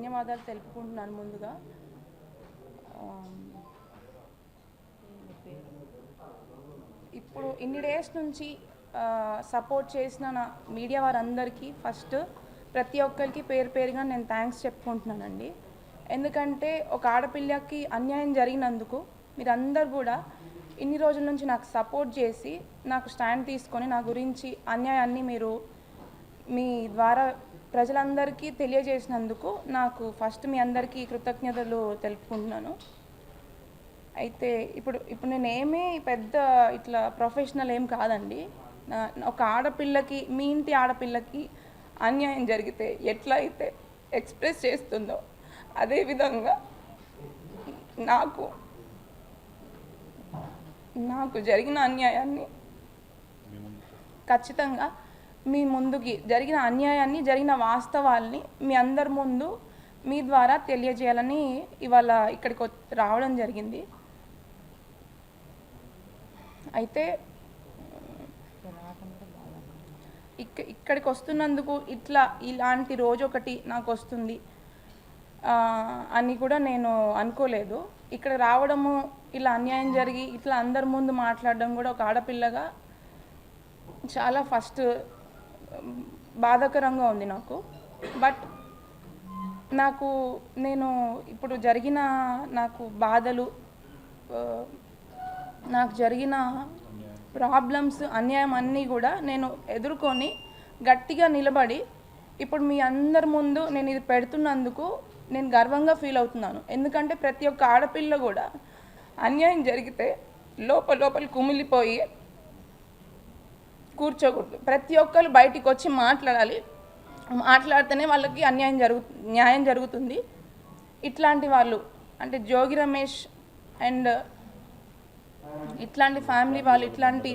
ధన్యవాదాలు తెలుపుకుంటున్నాను ముందుగా. ఇప్పుడు ఇన్ని డేస్ నుంచి సపోర్ట్ చేసిన నా మీడియా వారందరికీ ఫస్ట్ ప్రతి ఒక్కరికి పేరు పేరుగా నేను థ్యాంక్స్ చెప్పుకుంటున్నానండి. ఎందుకంటే ఒక ఆడపిల్లకి అన్యాయం జరిగినందుకు మీరందరూ కూడా ఇన్ని రోజుల నుంచి నాకు సపోర్ట్ చేసి నాకు స్టాండ్ తీసుకొని నా గురించి అన్యాయాన్ని మీరు మీ ద్వారా ప్రజలందరికీ తెలియజేసినందుకు నాకు ఫస్ట్ మీ అందరికీ కృతజ్ఞతలు తెలుపుకుంటున్నాను. అయితే ఇప్పుడు నేనేమీ పెద్ద ఇట్లా ప్రొఫెషనల్ ఏం కాదండి. ఒక ఆడపిల్లకి, మీ ఇంటి ఆడపిల్లకి అన్యాయం జరిగితే ఎట్లా అయితే ఎక్స్ప్రెస్ చేస్తుందో అదేవిధంగా నాకు జరిగిన అన్యాయాన్ని ఖచ్చితంగా మీ ముందుకి జరిగిన అన్యాయాన్ని, జరిగిన వాస్తవాల్ని మీ అందరి ముందు మీ ద్వారా తెలియజేయాలని ఇవాళ ఇక్కడికి రావడం జరిగింది. అయితే ఇక్కడికి వస్తున్నందుకు ఇలాంటి రోజు ఒకటి నాకు వస్తుంది అని కూడా నేను అనుకోలేదు. ఇక్కడ రావడము, ఇలా అన్యాయం జరిగి ఇట్లా అందరి ముందు మాట్లాడడం కూడా ఒక ఆడపిల్లగా చాలా ఫస్ట్ బాధాకరంగా ఉంది నాకు. బట్ నేను ఇప్పుడు జరిగిన నాకు బాధలు, నాకు జరిగిన ప్రాబ్లమ్స్, అన్యాయం అన్నీ కూడా నేను ఎదుర్కొని గట్టిగా నిలబడి ఇప్పుడు మీ అందరి ముందు నేను ఇది పెడుతున్నందుకు నేను గర్వంగా ఫీల్ అవుతున్నాను. ఎందుకంటే ప్రతి ఒక్క ఆడపిల్ల కూడా అన్యాయం జరిగితే లోపల కుమిలిపోయి కూర్చోకూడదు. ప్రతి ఒక్కరు బయటికి వచ్చి మాట్లాడాలి. మాట్లాడితేనే వాళ్ళకి న్యాయం జరుగుతుంది. ఇట్లాంటి వాళ్ళు అంటే జోగి రమేష్ అండ్ ఇట్లాంటి ఫ్యామిలీ వాళ్ళు, ఇట్లాంటి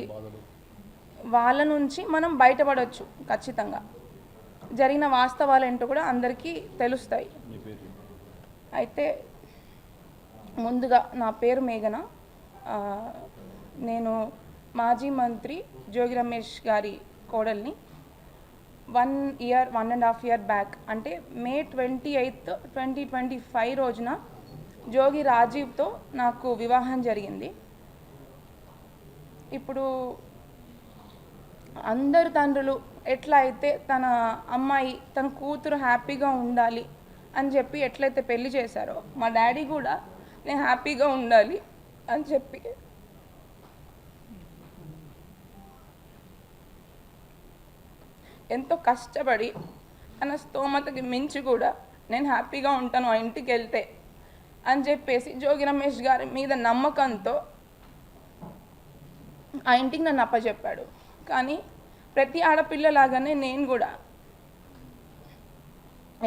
వాళ్ళ నుంచి మనం బయటపడవచ్చు. ఖచ్చితంగా జరిగిన వాస్తవాలు ఏంటో కూడా అందరికీ తెలుస్తాయి. అయితే ముందుగా నా పేరు మేఘన. నేను మాజీ మంత్రి జోగి రమేష్ గారి కోడల్ని. 1.5 year బ్యాక్ అంటే May 28, 2025 రోజున జోగి రాజీవ్తో నాకు వివాహం జరిగింది. ఇప్పుడు అందరు తండ్రులు ఎట్లా అయితే తన కూతురు హ్యాపీగా ఉండాలి అని చెప్పి ఎట్లయితే పెళ్లి చేశారో, మా డాడీ కూడా నేను హ్యాపీగా ఉండాలి అని చెప్పి ఎంతో కష్టపడి తన స్తోమతకి మించి కూడా నేను హ్యాపీగా ఉంటాను ఆ ఇంటికి వెళ్తే అని చెప్పేసి జోగి రమేష్ గారి మీద నమ్మకంతో ఆ ఇంటికి నన్ను అప్పచెప్పాడు. కానీ ప్రతి ఆడపిల్లలాగానే నేను కూడా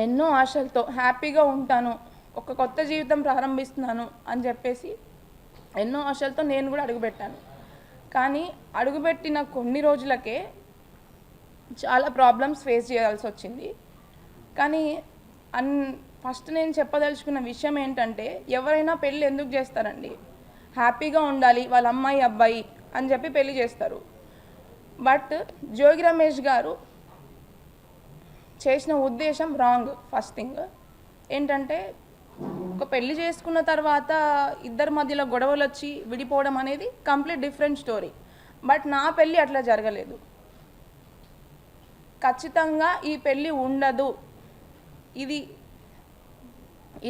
ఎన్నో ఆశలతో హ్యాపీగా ఉంటాను, ఒక కొత్త జీవితం ప్రారంభిస్తున్నాను అని చెప్పేసి ఎన్నో ఆశలతో నేను కూడా అడుగుపెట్టాను. కానీ అడుగుపెట్టిన కొన్ని రోజులకే చాలా ప్రాబ్లమ్స్ ఫేస్ చేయాల్సి వచ్చింది. కానీ ఫస్ట్ నేను చెప్పదలుచుకున్న విషయం ఏంటంటే, ఎవరైనా పెళ్ళి ఎందుకు చేస్తారండి? హ్యాపీగా ఉండాలి వాళ్ళ అమ్మాయి అబ్బాయి అని చెప్పి పెళ్లి చేస్తారు. బట్ జోగి రమేష్ గారు చేసిన ఉద్దేశం రాంగ్. ఫస్ట్ థింగ్ ఏంటంటే, ఒక పెళ్లి చేసుకున్న తర్వాత ఇద్దరి మధ్యలో గొడవలు వచ్చి విడిపోవడం అనేది కంప్లీట్ డిఫరెంట్ స్టోరీ. బట్ నా పెళ్ళి అట్లా జరగలేదు. ఖచ్చితంగా ఈ పెళ్ళి ఉండదు,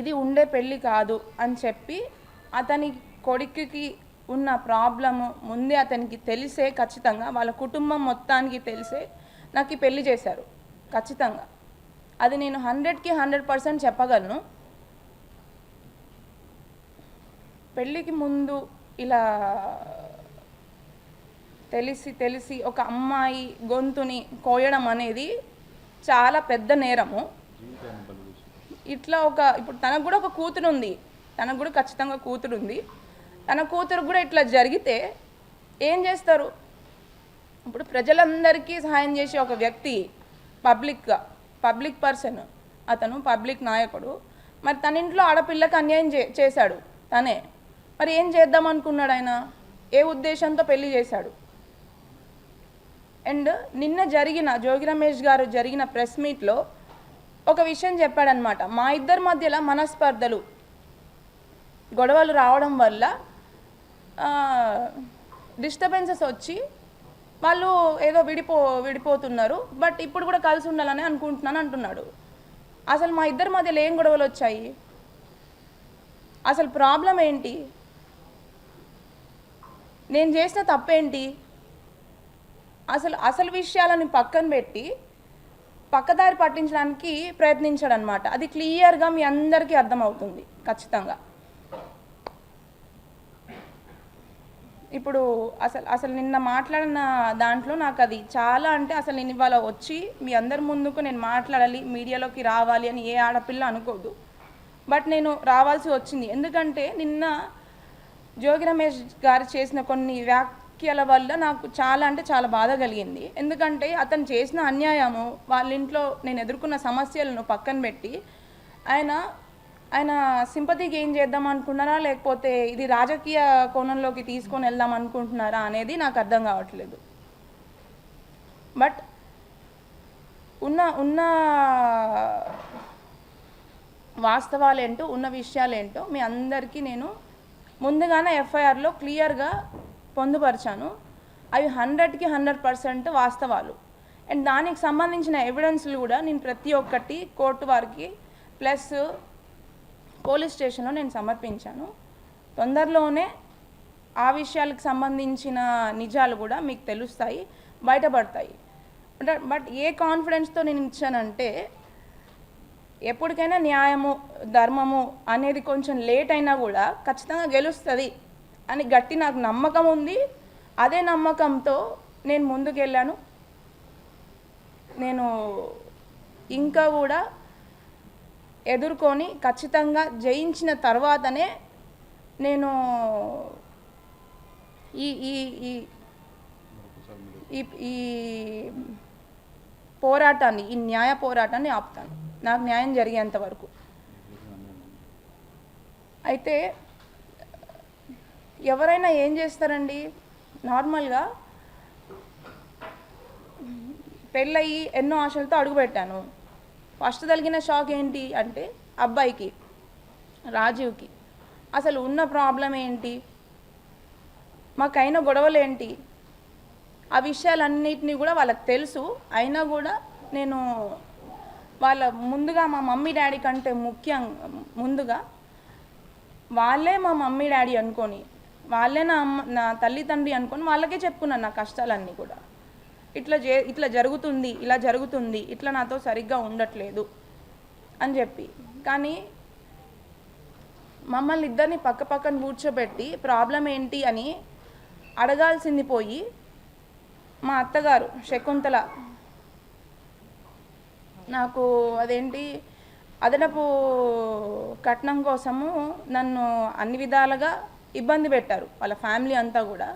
ఇది ఉండే పెళ్ళి కాదు అని చెప్పి అతని కొడుకుకి ఉన్న ప్రాబ్లము ముందే అతనికి తెలిసే, ఖచ్చితంగా వాళ్ళ కుటుంబం మొత్తానికి తెలిసే నాకు ఈ పెళ్ళి చేశారు. ఖచ్చితంగా అది నేను 100కి 100% చెప్పగలను. పెళ్ళికి ముందు ఇలా తెలిసి ఒక అమ్మాయి గొంతుని కోయడం అనేది చాలా పెద్ద నేరము. ఇట్లా ఇప్పుడు తనకు కూడా ఒక కూతురు ఉంది, తనకు కూడా ఖచ్చితంగా కూతురు ఉంది. తన కూతురు కూడా ఇట్లా జరిగితే ఏం చేస్తారు? ఇప్పుడు ప్రజలందరికీ సహాయం చేసే ఒక వ్యక్తి, పబ్లిక్ పర్సన్, అతను పబ్లిక్ నాయకుడు. మరి తన ఇంట్లో ఆడపిల్లకి అన్యాయం చేశాడు తనే. మరి ఏం చేద్దాం అనుకున్నాడు ఆయన? ఏ ఉద్దేశంతో పెళ్లి చేశాడు? అండ్ నిన్న జోగి రమేష్ గారు జరిగిన ప్రెస్ మీట్లో ఒక విషయం చెప్పాడనమాట. మా ఇద్దరి మధ్యలో మనస్పర్ధలు గొడవలు రావడం వల్ల డిస్టర్బెన్సెస్ వచ్చి వాళ్ళు ఏదో విడిపోతున్నారు, బట్ ఇప్పుడు కూడా కలిసి ఉండాలని అనుకుంటున్నాను అంటున్నాడు. అసలు మా ఇద్దరి మధ్యలో ఏం గొడవలు వచ్చాయి? అసలు ప్రాబ్లం ఏంటి? నేను చేసిన తప్పేంటి? అసలు విషయాలని పక్కన పెట్టి పక్కదారి పట్టించడానికి ప్రయత్నించాడనమాట. అది క్లియర్గా మీ అందరికీ అర్థమవుతుంది ఖచ్చితంగా. ఇప్పుడు అసలు నిన్న మాట్లాడిన దాంట్లో నాకు అది చాలా, అంటే అసలు నేను ఇవాళ వచ్చి మీ అందరి ముందుకు నేను మాట్లాడాలి, మీడియాలోకి రావాలి అని ఏ ఆడపిల్ల అనుకోదు. బట్ నేను రావాల్సి వచ్చింది. ఎందుకంటే నిన్న జోగి రమేష్ గారు చేసిన కొన్ని వ్యాఖ్యల వల్ల నాకు చాలా, అంటే చాలా బాధ కలిగింది. ఎందుకంటే అతను చేసిన అన్యాయము, వాళ్ళ ఇంట్లో నేను ఎదుర్కొన్న సమస్యలను పక్కన పెట్టి ఆయన సింపతి గెయిన్ చేద్దాం అనుకుంటున్నారా, లేకపోతే ఇది రాజకీయ కోణంలోకి తీసుకొని వెళ్దాం అనుకుంటున్నారా అనేది నాకు అర్థం కావట్లేదు. బట్ ఉన్న వాస్తవాలేంటో, ఉన్న విషయాలేంటో మీ అందరికీ నేను ముందుగానే ఎఫ్ఐఆర్లో క్లియర్గా పొందుపరిచాను. అవి 100కి 100% వాస్తవాలు. అండ్ దానికి సంబంధించిన ఎవిడెన్స్లు కూడా నేను ప్రతి ఒక్కటి కోర్టు వారికి ప్లస్ పోలీస్ స్టేషన్లో నేను సమర్పించాను. తొందరలోనే ఆ విషయాలకు సంబంధించిన నిజాలు కూడా మీకు తెలుస్తాయి, బయటపడతాయి. బట్ ఏ కాన్ఫిడెన్స్తో నేను ఇచ్చానంటే, ఎప్పటికైనా న్యాయము ధర్మము అనేది కొంచెం లేట్ అయినా కూడా ఖచ్చితంగా గెలుస్తుంది అని గట్టి నాకు నమ్మకం ఉంది. అదే నమ్మకంతో నేను ముందుకెళ్ళాను. నేను ఇంకా కూడా ఎదుర్కొని ఖచ్చితంగా జయించిన తర్వాతనే నేను ఈ ఈ ఈ ఈ పోరాటాన్ని, ఈ న్యాయ పోరాటాన్ని ఆపుతాను, నాకు న్యాయం జరిగేంత వరకు. అయితే ఎవరైనా ఏం చేస్తారండి, నార్మల్గా పెళ్ళయి ఎన్నో ఆశలతో అడుగుపెట్టాను. ఫస్ట్ తగిలిన షాక్ ఏంటి అంటే, అబ్బాయికి రాజీవ్కి అసలు ఉన్న ప్రాబ్లం ఏంటి, మాకైన గొడవలు ఏంటి, ఆ విషయాలన్నిటినీ కూడా వాళ్ళకి తెలుసు. అయినా కూడా నేను వాళ్ళ ముందుగా మా మమ్మీ డాడీ కంటే ముందుగా వాళ్ళే మా మమ్మీ డాడీ అనుకొని, వాళ్ళే నా తల్లి తండ్రి అనుకొని వాళ్ళకే చెప్పుకున్నాను నా కష్టాలన్నీ కూడా. ఇట్లా జరుగుతుంది, ఇలా జరుగుతుంది, ఇట్లా నాతో సరిగ్గా ఉండట్లేదు అని చెప్పి. కానీ మమ్మల్ని ఇద్దరిని పక్కన కూర్చోబెట్టి ప్రాబ్లం ఏంటి అని అడగాల్సింది పోయి, మా అత్తగారు శకుంతల నాకు అదేంటి అదనపు కట్నం కోసము నన్ను అన్ని విధాలుగా ఇబ్బంది పెట్టారు, వాళ్ళ ఫ్యామిలీ అంతా కూడా.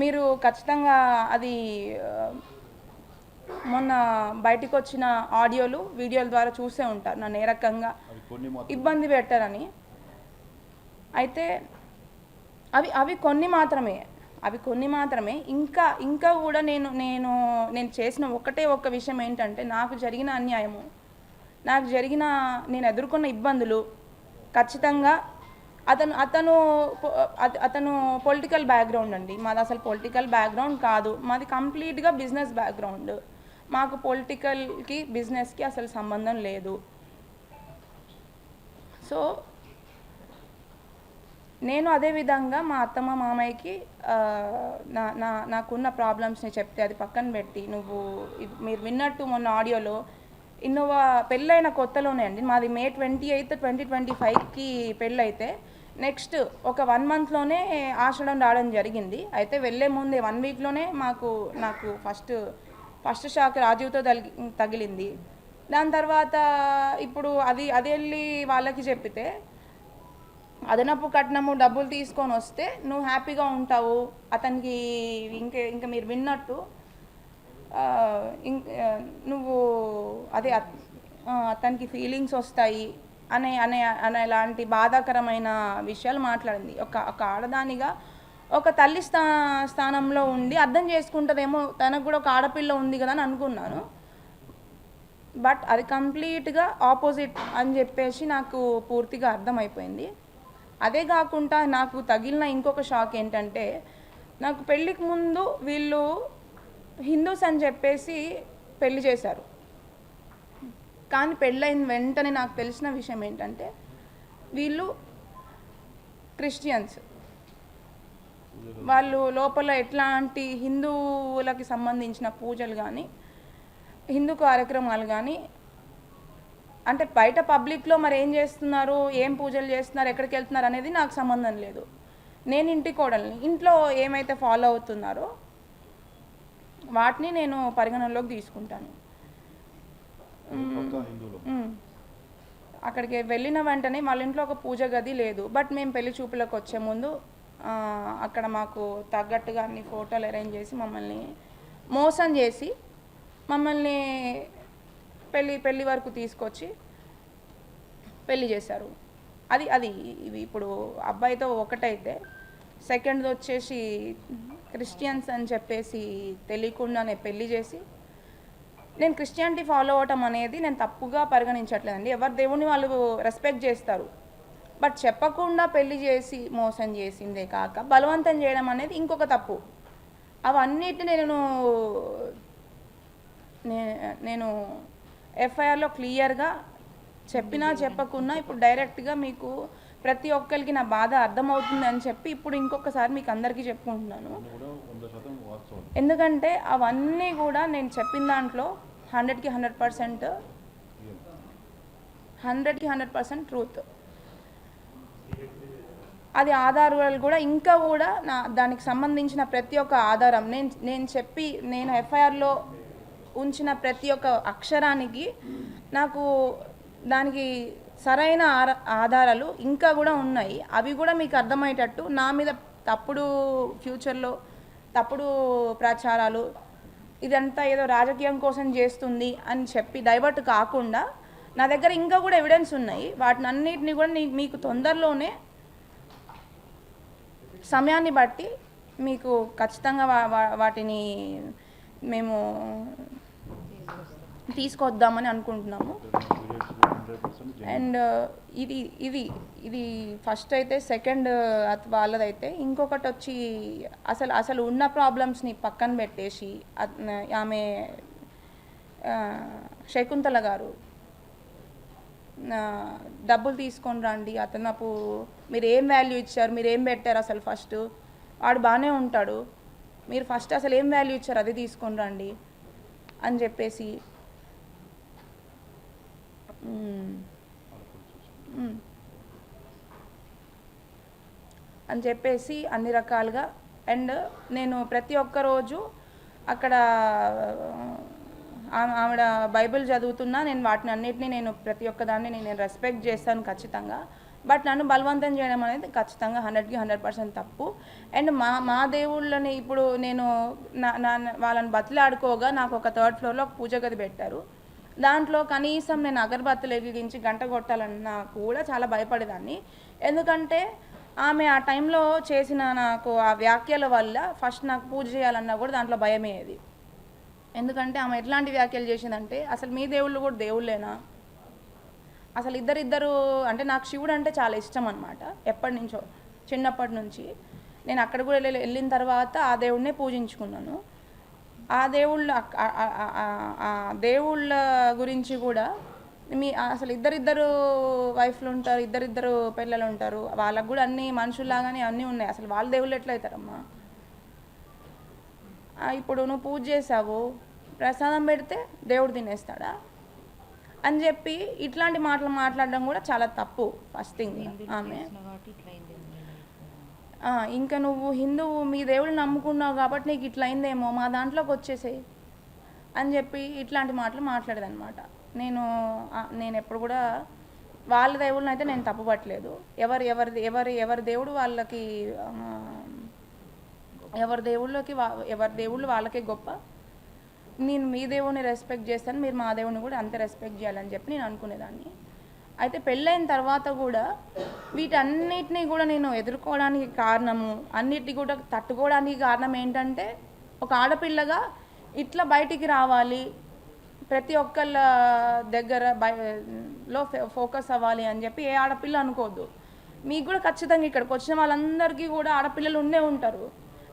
మీరు ఖచ్చితంగా అది మొన్న బయటికి వచ్చిన ఆడియోలు వీడియోల ద్వారా చూసే ఉంటారు, నన్ను ఏ రకంగా ఇబ్బంది పెట్టారని. అయితే అవి కొన్ని మాత్రమే. ఇంకా కూడా నేను చేసిన ఒక్క విషయం ఏంటంటే, నాకు జరిగిన అన్యాయము, నేను ఎదుర్కొన్న ఇబ్బందులు ఖచ్చితంగా అతను పొలిటికల్ బ్యాక్గ్రౌండ్ అండి. మాది అసలు పొలిటికల్ బ్యాక్గ్రౌండ్ కాదు, మాది కంప్లీట్గా బిజినెస్ బ్యాక్గ్రౌండ్. మాకు పొలిటికల్కి బిజినెస్కి అసలు సంబంధం లేదు. సో నేను అదేవిధంగా మా అత్తమ్మ మామయ్యకి నాకున్న ప్రాబ్లమ్స్ని చెప్తే అది పక్కన పెట్టి, మీరు విన్నట్టు మొన్న ఆడియోలో ఇన్నోవా పెళ్ళైన కొత్తలోనే అండి, మాది May 28, 2025కి పెళ్ళైతే నెక్స్ట్ ఒక 1 monthలోనే ఆషాఢం రావడం జరిగింది. అయితే వెళ్ళే ముందే 1 weekలోనే నాకు ఫస్ట్ షాక్ రాజీవ్తో తగిలింది. దాని తర్వాత ఇప్పుడు అది వెళ్ళి వాళ్ళకి చెప్పితే, అదనపు కట్నము డబ్బులు తీసుకొని వస్తే నువ్వు హ్యాపీగా ఉంటావు, అతనికి ఇంకా మీరు విన్నట్టు నువ్వు అతనికి ఫీలింగ్స్ వస్తాయి అనేలాంటి బాధాకరమైన విషయాలు మాట్లాడింది. ఒక ఆడదానిగా ఒక తల్లి స్థానంలో ఉండి అర్థం చేసుకుంటుందేమో, తనకు కూడా ఒక ఆడపిల్ల ఉంది కదా అని అనుకున్నాను. బట్ అది కంప్లీట్గా ఆపోజిట్ అని చెప్పేసి నాకు పూర్తిగా అర్థమైపోయింది. అదే కాకుండా నాకు తగిలిన ఇంకొక షాక్ ఏంటంటే, నాకు పెళ్ళికి ముందు వీళ్ళు హిందూస్ అని చెప్పేసి పెళ్లి చేశారు. కానీ పెళ్ళైన వెంటనే నాకు తెలిసిన విషయం ఏంటంటే వీళ్ళు క్రిస్టియన్స్. వాళ్ళు లోపల ఎట్లాంటి హిందువులకి సంబంధించిన పూజలు కానీ హిందూ కార్యక్రమాలు కానీ అంటే బయట పబ్లిక్లో మరి ఏం చేస్తున్నారు, ఏం పూజలు చేస్తున్నారు, ఎక్కడికి వెళ్తున్నారు అనేది నాకు సంబంధం లేదు. నేను ఇంటి కోడల్ని, ఇంట్లో ఏమైతే ఫాలో అవుతున్నారో వాటిని నేను పరిగణనలోకి తీసుకుంటాను. అక్కడికి వెళ్ళిన వెంటనే వాళ్ళ ఇంట్లో ఒక పూజ గది లేదు. బట్ మేము పెళ్లి చూపులకు వచ్చే ముందు అక్కడ మాకు తగ్గట్టుగా అన్ని ఫోటోలు అరేంజ్ చేసి మమ్మల్ని మోసం చేసి మమ్మల్ని పెళ్ళి వరకు తీసుకొచ్చి పెళ్ళి చేశారు. అది ఇవి ఇప్పుడు అబ్బాయితో ఒకటైతే సెకండ్ది వచ్చేసి క్రిస్టియన్స్ అని చెప్పేసి తెలియకుండానే పెళ్ళి చేసి, నేను క్రిస్టియానిటీ ఫాలో అవటం అనేది నేను తప్పుగా పరిగణించట్లేదండి. ఎవరి దేవుని వాళ్ళు రెస్పెక్ట్ చేస్తారు. బట్ చెప్పకుండా పెళ్లి చేసి మోసం చేసిందే కాక బలవంతం చేయడం అనేది ఇంకొక తప్పు. అవన్నిటిని నేను ఎఫ్ఐఆర్లో క్లియర్గా చెప్పినా చెప్పకున్నా ఇప్పుడు డైరెక్ట్గా మీకు ప్రతి ఒక్కరికి నా బాధ అర్థమవుతుంది అని చెప్పి ఇప్పుడు ఇంకొకసారి మీకు అందరికీ చెప్పుకుంటున్నాను. ఎందుకంటే అవన్నీ కూడా నేను చెప్పిన దాంట్లో 100కి 100% ట్రూత్. అది ఆధారాలు కూడా ఇంకా కూడా దానికి సంబంధించిన ప్రతి ఒక్క ఆధారం నేను ఎఫ్ఐఆర్లో ఉంచిన ప్రతి ఒక్క అక్షరానికి నాకు దానికి సరైన ఆధారాలు ఇంకా కూడా ఉన్నాయి. అవి కూడా మీకు అర్థమయ్యేటట్టు నా మీద ఫ్యూచర్లో తప్పుడు ప్రచారాలు ఇదంతా ఏదో రాజకీయం కోసం చేస్తుంది అని చెప్పి డైవర్ట్ కాకుండా నా దగ్గర ఇంకా కూడా ఎవిడెన్స్ ఉన్నాయి. వాటిని అన్నిటిని కూడా మీకు తొందరలోనే సమయాన్ని బట్టి మీకు ఖచ్చితంగా వాటిని మేము తీసుకొద్దామని అనుకుంటున్నాము. అండ్ ఇది ఫస్ట్ అయితే. సెకండ్ వాళ్ళదైతే ఇంకొకటి వచ్చి అసలు ఉన్న ప్రాబ్లమ్స్ని పక్కన పెట్టేసి ఆమె శకుంతల గారు డబ్బులు తీసుకొని రండి, అతను మీరు ఏం వాల్యూ ఇచ్చారు, మీరు ఏం పెట్టారు, అసలు ఫస్ట్ వాడు బాగానే ఉంటాడు, మీరు ఫస్ట్ అసలు ఏం వాల్యూ ఇచ్చారు అది తీసుకొని రండి అని చెప్పేసి అన్ని రకాలుగా. అండ్ నేను ప్రతి ఒక్క రోజు అక్కడ ఆవిడ బైబిల్ చదువుతున్నా నేను వాటిని అన్నిటినీ నేను ప్రతి ఒక్కదాన్ని నేను రెస్పెక్ట్ చేస్తాను ఖచ్చితంగా. బట్ నన్ను బలవంతం చేయడం అనేది ఖచ్చితంగా 100కి 100% తప్పు. అండ్ మా దేవుళ్ళని ఇప్పుడు నేను వాళ్ళని బతిలాడుకోగా నాకు ఒక 3rd ఫ్లోర్లో ఒక పూజ గది పెట్టారు. దాంట్లో కనీసం నేను అగరబత్తులు వెలిగించి గంట కొట్టాలన్నా కూడా చాలా భయపడేదాన్ని. ఎందుకంటే ఆమె ఆ టైంలో చేసిన నాకు ఆ వ్యాఖ్యల వల్ల ఫస్ట్ నాకు పూజ చేయాలన్నా కూడా దాంట్లో భయమేది. ఎందుకంటే ఆమె ఎట్లాంటి వ్యాఖ్యలు చేసిందంటే, అసలు మీ దేవుళ్ళు కూడా దేవుళ్ళేనా, అసలు ఇద్దరు అంటే నాకు శివుడు అంటే చాలా ఇష్టం అనమాట. ఎప్పటి నుంచో చిన్నప్పటి నుంచి నేను అక్కడ కూడా వెళ్ళిన తర్వాత ఆ దేవుడినే పూజించుకున్నాను. ఆ దేవుళ్ళ గురించి కూడా అసలు ఇద్దరు వైఫ్లు ఉంటారు, ఇద్దరు పిల్లలు ఉంటారు, వాళ్ళకు కూడా అన్ని మనుషుల్లాగానే అన్నీ ఉన్నాయి. అసలు వాళ్ళ దేవుళ్ళు ఎట్లయితారమ్మా? ఇప్పుడు నువ్వు పూజ చేసావు, ప్రసాదం పెడితే దేవుడు తినేస్తాడా అని చెప్పి ఇట్లాంటి మాటలు మాట్లాడడం కూడా చాలా తప్పు. ఫస్ట్ థింగ్ ఆమె ఇంకా నువ్వు హిందువు, మీ దేవుళ్ళు నమ్ముకున్నావు కాబట్టి నీకు ఇట్లా అయిందేమో, మా దాంట్లోకి వచ్చేసేయి అని చెప్పి ఇట్లాంటి మాటలు మాట్లాడేదన్నమాట. నేను ఎప్పుడు కూడా వాళ్ళ దేవుళ్ళని అయితే నేను తప్పుపట్టలేదు. ఎవరి దేవుడు వాళ్ళకి, ఎవరి దేవుళ్ళు వాళ్ళకే గొప్ప. నేను మీ దేవుడిని రెస్పెక్ట్ చేస్తాను, మీరు మా దేవుడిని కూడా అంతే రెస్పెక్ట్ చేయాలని చెప్పి నేను అనుకునేదాన్ని. అయితే పెళ్ళైన తర్వాత కూడా వీటన్నిటినీ కూడా నేను ఎదుర్కోవడానికి కారణము, అన్నిటిని కూడా తట్టుకోవడానికి కారణం ఏంటంటే, ఒక ఆడపిల్లగా ఇట్లా బయటికి రావాలి, ప్రతి ఒక్కళ్ళ దగ్గర లో ఫోకస్ అవ్వాలి అని చెప్పి ఏ ఆడపిల్ల అనుకోవద్దు. మీకు కూడా ఖచ్చితంగా ఇక్కడికి వచ్చిన వాళ్ళందరికీ కూడా ఆడపిల్లలు ఉండే ఉంటారు.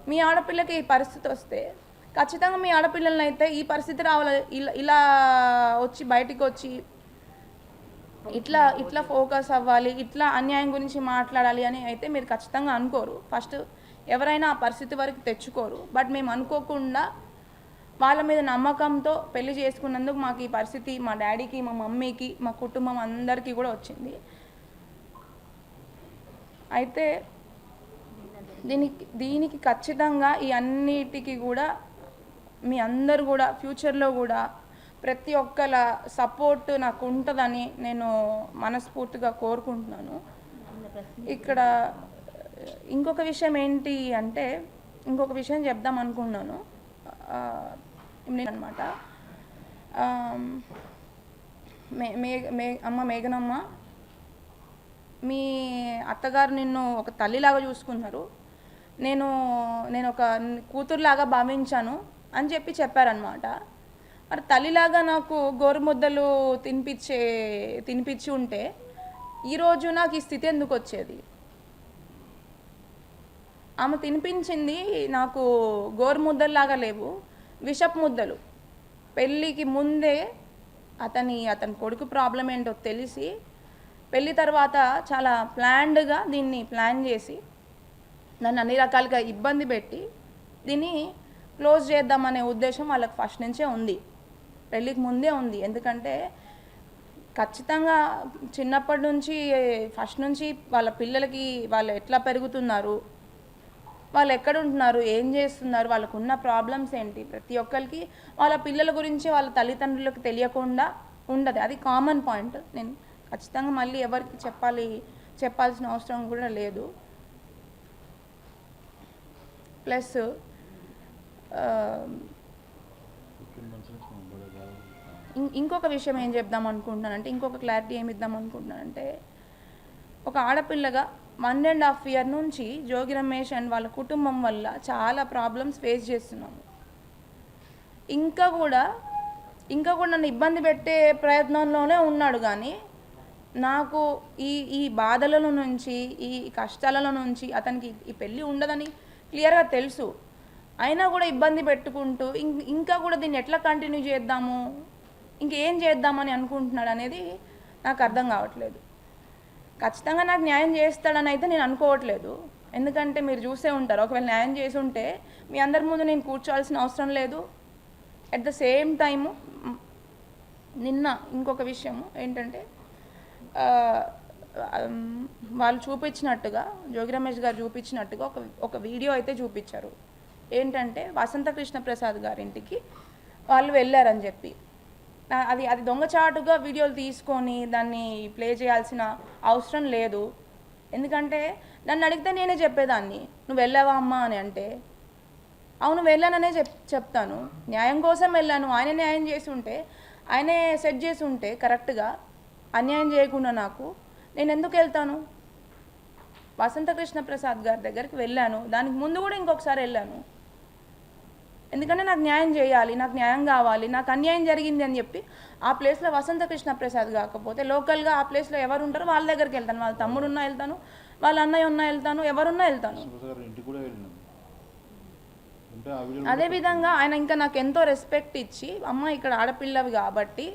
మీ ఆడపిల్లకి ఈ పరిస్థితి వస్తే ఖచ్చితంగా మీ ఆడపిల్లలని అయితే ఈ పరిస్థితి రావాలి, ఇలా వచ్చి బయటికి వచ్చి ఇట్లా ఇట్లా ఫోకస్ అవ్వాలి, ఇట్లా అన్యాయం గురించి మాట్లాడాలి అని అయితే మీరు ఖచ్చితంగా అనుకోరు. ఫస్ట్ ఎవరైనా ఆ పరిస్థితి వరకు తెచ్చుకోరు. బట్ మేము అనుకోకుండా వాళ్ళ మీద నమ్మకంతో పెళ్లి చేసుకున్నందుకు మాకు ఈ పరిస్థితి మా డాడీకి, మా మమ్మీకి, మా కుటుంబం అందరికీ కూడా వచ్చింది. అయితే దీనికి ఖచ్చితంగా ఈ అన్నిటికీ కూడా మీ అందరు కూడా ఫ్యూచర్లో కూడా ప్రతి ఒక్కల సపోర్ట్ నాకు ఉంటుందని నేను మనస్ఫూర్తిగా కోరుకుంటున్నాను. ఇక్కడ ఇంకొక విషయం ఏంటి అంటే, ఇంకొక విషయం చెప్దాం అనుకున్నాను అనమాట. అమ్మ మేఘనమ్మ, మీ అత్తగారు నిన్ను ఒక తల్లిలాగా చూసుకున్నారు, నేను ఒక కూతురులాగా భావించాను అని చెప్పారనమాట. మరి తల్లిలాగా నాకు గోరుముద్దలు తినిపించి ఉంటే ఈరోజు నాకు ఈ స్థితి ఎందుకు వచ్చేది? ఆమె తినిపించింది నాకు గోరుముద్దల్లాగా లేవు, విషపు ముద్దలు. పెళ్ళికి ముందే అతని కొడుకు ప్రాబ్లం ఏంటో తెలిసి పెళ్ళి తర్వాత చాలా ప్లాన్డ్గా దీన్ని ప్లాన్ చేసి నన్ను అన్ని రకాలుగా ఇబ్బంది పెట్టి దీన్ని క్లోజ్ చేద్దామనే ఉద్దేశం వాళ్ళకి ఫస్ట్ నుంచే ఉంది, పెళ్ళికి ముందే ఉంది. ఎందుకంటే ఖచ్చితంగా చిన్నప్పటి నుంచి ఫస్ట్ నుంచి వాళ్ళ పిల్లలకి వాళ్ళు ఎట్లా పెరుగుతున్నారు, వాళ్ళు ఎక్కడ ఉంటున్నారు, ఏం చేస్తున్నారు, వాళ్ళకు ఉన్న ప్రాబ్లమ్స్ ఏంటి, ప్రతి ఒక్కరికి వాళ్ళ పిల్లల గురించి వాళ్ళ తల్లిదండ్రులకు తెలియకుండా ఉండదు. అది కామన్ పాయింట్. నేను ఖచ్చితంగా మళ్ళీ ఎవరికి చెప్పాల్సిన అవసరం కూడా లేదు. ప్లస్ ఇంకొక విషయం ఏం చెప్దాం అనుకుంటున్నానంటే, ఇంకొక క్లారిటీ ఏమి ఇద్దాం అనుకుంటున్నానంటే, ఒక ఆడపిల్లగా 1.5 year నుంచి జోగి రమేష్ అండ్ వాళ్ళ కుటుంబం వల్ల చాలా ప్రాబ్లమ్స్ ఫేస్ చేస్తున్నాము. ఇంకా కూడా నన్ను ఇబ్బంది పెట్టే ప్రయత్నంలోనే ఉన్నాడు. కానీ నాకు ఈ బాధల నుంచి, ఈ కష్టాలలో నుంచి అతనికి ఈ పెళ్ళి ఉండదని క్లియర్గా తెలుసు. అయినా కూడా ఇబ్బంది పెట్టుకుంటూ ఇంకా కూడా దీన్ని ఎట్లా కంటిన్యూ చేద్దాము, ఇంకేం చేద్దామని అనుకుంటున్నాడు అనేది నాకు అర్థం కావట్లేదు. ఖచ్చితంగా నాకు న్యాయం చేస్తాడని అయితే నేను అనుకోవట్లేదు. ఎందుకంటే మీరు చూసే ఉంటారు, ఒకవేళ న్యాయం చేసి ఉంటే మీ అందరి ముందు నేను కూర్చోవాల్సిన అవసరం లేదు. అట్ ద సేమ్ టైము నిన్న ఇంకొక విషయము ఏంటంటే, వాళ్ళు చూపించినట్టుగా, జోగి రమేష్ గారు చూపించినట్టుగా ఒక వీడియో అయితే చూపించారు. ఏంటంటే వసంత కృష్ణ ప్రసాద్ గారింటికి వాళ్ళు వెళ్ళారని చెప్పి, అది దొంగచాటుగా వీడియోలు తీసుకొని దాన్ని ప్లే చేయాల్సిన అవసరం లేదు. ఎందుకంటే నన్ను అడిగితే నేనే చెప్పేదాన్ని, నువ్వు వెళ్ళావా అమ్మా అని అంటే అవును వెళ్ళాననే చెప్తాను. న్యాయం కోసం వెళ్ళాను, ఆయన న్యాయం చేసి ఉంటే, ఆయనే సెట్ చేసి ఉంటే కరెక్ట్గా అన్యాయం చేయకుండా నాకు, నేను ఎందుకు వెళ్తాను? వసంత కృష్ణ ప్రసాద్ గారి దగ్గరికి వెళ్ళాను, దానికి ముందు కూడా ఇంకొకసారి వెళ్ళాను. ఎందుకంటే నాకు న్యాయం చేయాలి, నాకు న్యాయం కావాలి, నాకు అన్యాయం జరిగింది అని చెప్పి ఆ ప్లేస్లో వసంత కృష్ణ ప్రసాద్ కాకపోతే లోకల్గా ఆ ప్లేస్లో ఎవరు ఉంటారో వాళ్ళ దగ్గరికి వెళ్తాను. వాళ్ళ తమ్ముడు ఉన్నా వెళ్తాను, వాళ్ళ అన్నయ్య ఉన్నా వెళ్తాను, ఎవరున్నా వెళ్తాను. అదేవిధంగా ఆయన ఇంకా నాకు ఎంతో రెస్పెక్ట్ ఇచ్చి, అమ్మ ఇక్కడ ఆడపిల్లవి కాబట్టి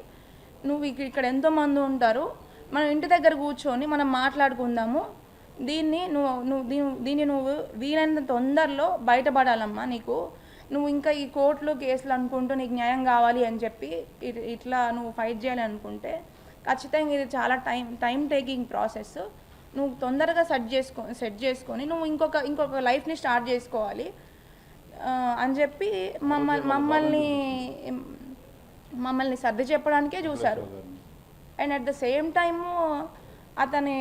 నువ్వు ఇక్కడ ఎంతోమంది ఉంటారు, మనం ఇంటి దగ్గర కూర్చొని మనం మాట్లాడుకుందాము, దీన్ని నువ్వు వీలైనంత తొందరలో బయటపడాలమ్మా, నువ్వు ఇంకా ఈ కోర్టులు కేసులు అనుకుంటూ నీకు న్యాయం కావాలి అని చెప్పి ఇట్లా నువ్వు ఫైట్ చేయాలి అనుకుంటే ఖచ్చితంగా ఇది చాలా టైం టేకింగ్ ప్రాసెస్. నువ్వు తొందరగా సెట్ చేసుకొని నువ్వు ఇంకొక లైఫ్ని స్టార్ట్ చేసుకోవాలి అని చెప్పి మమ్మల్ని సర్ది చెప్పడానికే చూశారు. And at the same time అతని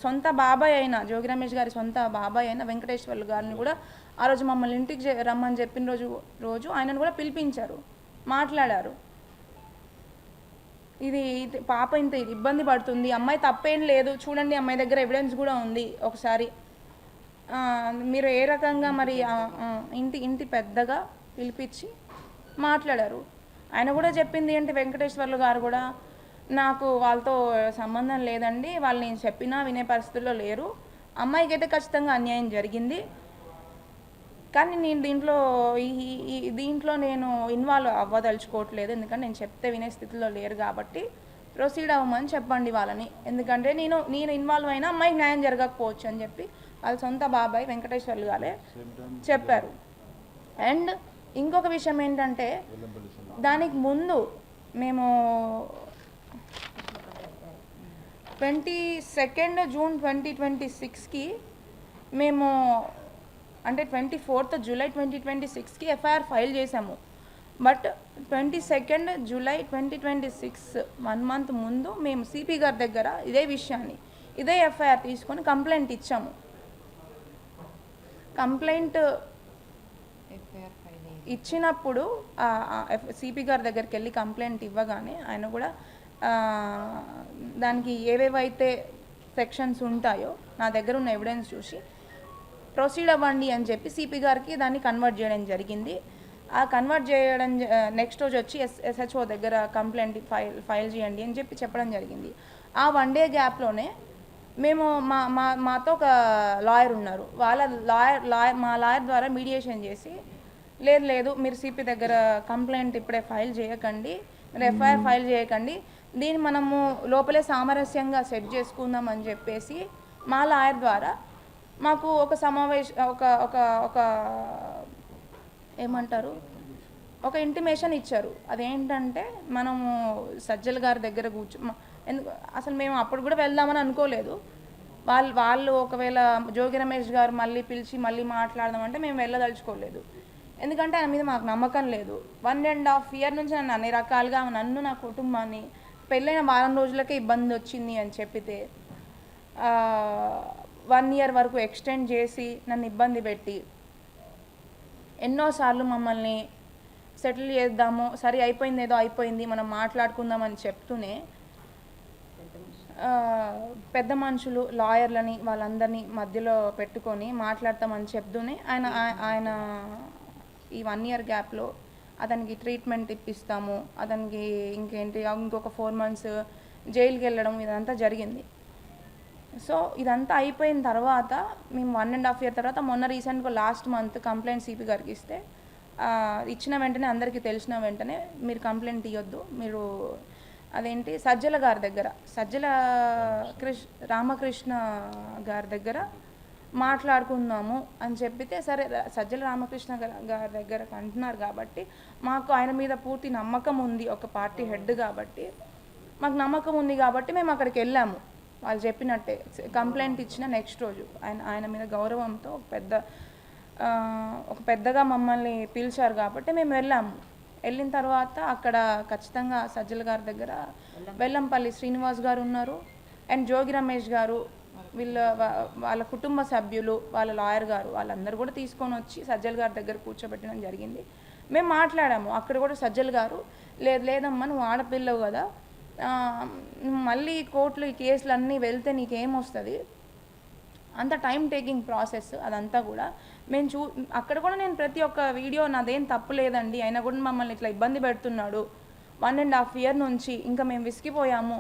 సొంత బాబాయ్ అయిన జోగి రమేష్ గారి సొంత బాబాయ్ అయిన వెంకటేశ్వర్లు గారిని కూడా ఆ రోజు మమ్మల్ని ఇంటికి రమ్మని చెప్పిన రోజు ఆయనను కూడా పిలిపించారు, మాట్లాడారు. ఇది పాప ఇంత ఇబ్బంది పడుతుంది, అమ్మాయి తప్పేం లేదు, చూడండి అమ్మాయి దగ్గర ఎవిడెన్స్ కూడా ఉంది, ఒకసారి మీరు ఏ రకంగా మరి ఇంటి పెద్దగా పిలిపించి మాట్లాడారు. ఆయన కూడా చెప్పింది ఏంటి, వెంకటేశ్వర్లు గారు కూడా నాకు వాళ్ళతో సంబంధం లేదండి, వాళ్ళు నేను చెప్పినా వినే పరిస్థితుల్లో లేరు, అమ్మాయికి అయితే ఖచ్చితంగా అన్యాయం జరిగింది, కానీ నేను దీంట్లో నేను ఇన్వాల్వ్ అవ్వదలుచుకోవట్లేదు, ఎందుకంటే నేను చెప్తే వినే స్థితిలో లేరు కాబట్టి ప్రొసీడ్ అవ్వమని చెప్పండి వాళ్ళని, ఎందుకంటే నేను ఇన్వాల్వ్ అయినా అమ్మాయికి న్యాయం జరగకపోవచ్చు అని చెప్పి వాళ్ళ సొంత బాబాయ్ వెంకటేశ్వర్లు గారే చెప్పారు. అండ్ ఇంకొక విషయం ఏంటంటే, దానికి ముందు మేము 22 జూన్ 2026కి మేము అంటే 24 జూలై 2026కి ఎఫ్ఐఆర్ ఫైల్ చేసాము. బట్ 22 జూలై 2026 1 మంత్ ముందు మేము సిపి గారి దగ్గర ఇదే విషయాన్ని ఇదే ఎఫ్ఐఆర్ తీసుకొని కంప్లైంట్ ఇచ్చాము. కంప్లైంట్ ఇచ్చినప్పుడు సిపి గారి దగ్గరికి వెళ్ళి కంప్లైంట్ ఇవ్వగానే ఆయన కూడా దానికి ఏవేవైతే సెక్షన్స్ ఉంటాయో నా దగ్గర ఉన్న ఎవిడెన్స్ చూసి ప్రొసీడ్ అవ్వండి అని చెప్పి సిపి గారికి దాన్ని కన్వర్ట్ చేయడం జరిగింది. ఆ కన్వర్ట్ చేయడం నెక్స్ట్ రోజు వచ్చి ఎస్హెచ్ఓ దగ్గర కంప్లైంట్ ఫైల్ చేయండి అని చెప్పి చెప్పడం జరిగింది. ఆ 1 డే గ్యాప్లోనే మేము మాతో ఒక లాయర్ ఉన్నారు, మా లాయర్ ద్వారా మీడియేషన్ చేసి లేదు మీరు సిపి దగ్గర కంప్లైంట్ ఇప్పుడే ఫైల్ చేయకండి, మీరు ఎఫ్ఐఆర్ ఫైల్ చేయకండి, దీన్ని మనము లోపలే సామరస్యంగా సెట్ చేసుకుందాం అని చెప్పేసి మా లాయర్ ద్వారా మాకు ఒక ఒక ఏమంటారు ఒక ఇంటిమేషన్ ఇచ్చారు. అదేంటంటే మనము సజ్జల గారి దగ్గర అసలు మేము అప్పుడు కూడా వెళ్దామని అనుకోలేదు. వాళ్ళు ఒకవేళ జోగి రమేష్ గారు మళ్ళీ పిలిచి మళ్ళీ మాట్లాడదామంటే మేము వెళ్ళదలుచుకోలేదు, ఎందుకంటే ఆయన మీద మాకు నమ్మకం లేదు. 1.5 year నుంచి నన్ను అన్ని రకాలుగా నా కుటుంబాన్ని పెళ్ళైన వారం రోజులకే ఇబ్బంది వచ్చింది అని చెప్పితే 1 year వరకు ఎక్స్టెండ్ చేసి నన్ను ఇబ్బంది పెట్టి ఎన్నోసార్లు మమ్మల్ని సెటిల్ చేద్దాము, సరే అయిపోయింది ఏదో అయిపోయింది మనం మాట్లాడుకుందామని చెప్తూనే పెద్ద మనుషులు లాయర్లని వాళ్ళందరినీ మధ్యలో పెట్టుకొని మాట్లాడతామని చెప్తూనే ఆయన ఈ 1 year గ్యాప్లో అతనికి ట్రీట్మెంట్ ఇప్పిస్తాము, అతనికి ఇంకొక 4 months జైలుకి వెళ్ళడం ఇదంతా జరిగింది. సో ఇదంతా అయిపోయిన తర్వాత మేము 1.5 year తర్వాత మొన్న రీసెంట్గా లాస్ట్ మంత్ కంప్లైంట్ సిపి గారికి ఇస్తే ఇచ్చిన వెంటనే అందరికీ తెలిసిన వెంటనే మీరు కంప్లైంట్ ఇవ్వద్దు, మీరు అదేంటి సజ్జల గారి దగ్గర రామకృష్ణ గారి దగ్గర మాట్లాడుకుందాము అని చెప్పితే, సరే సజ్జల రామకృష్ణ గారి దగ్గర అంటున్నారు కాబట్టి మాకు ఆయన మీద పూర్తి నమ్మకం ఉంది, ఒక పార్టీ హెడ్ కాబట్టి మాకు నమ్మకం ఉంది కాబట్టి మేము అక్కడికి వెళ్ళాము. వాళ్ళు చెప్పినట్టే కంప్లైంట్ ఇచ్చిన నెక్స్ట్ రోజు ఆయన మీద గౌరవంతో ఒక పెద్దగా మమ్మల్ని పిలిచారు కాబట్టి మేము వెళ్ళాము. వెళ్ళిన తర్వాత అక్కడ ఖచ్చితంగా సజ్జల గారి దగ్గర వెల్లంపల్లి శ్రీనివాస్ గారు ఉన్నారు, అండ్ జోగి రమేష్ గారు, వాళ్ళ కుటుంబ సభ్యులు, వాళ్ళ లాయర్ గారు, వాళ్ళందరూ కూడా తీసుకొని వచ్చి సజ్జల గారి దగ్గర కూర్చోబెట్టడం జరిగింది. మేము మాట్లాడాము. అక్కడ కూడా సజ్జల గారు లేదమ్మా నువ్వు ఆడపిల్లవు కదా, మళ్ళీ కోర్టులు ఈ కేసులు అన్నీ వెళ్తే నీకేమొస్తుంది, అంత టైం టేకింగ్ ప్రాసెస్ అదంతా కూడా మేము అక్కడ కూడా నేను ప్రతి ఒక్క వీడియో నాదేం తప్పు లేదండి, అయినా కూడా మమ్మల్ని ఇట్లా ఇబ్బంది పెడుతున్నాడు 1.5 year నుంచి, ఇంకా మేము విసిగిపోయాము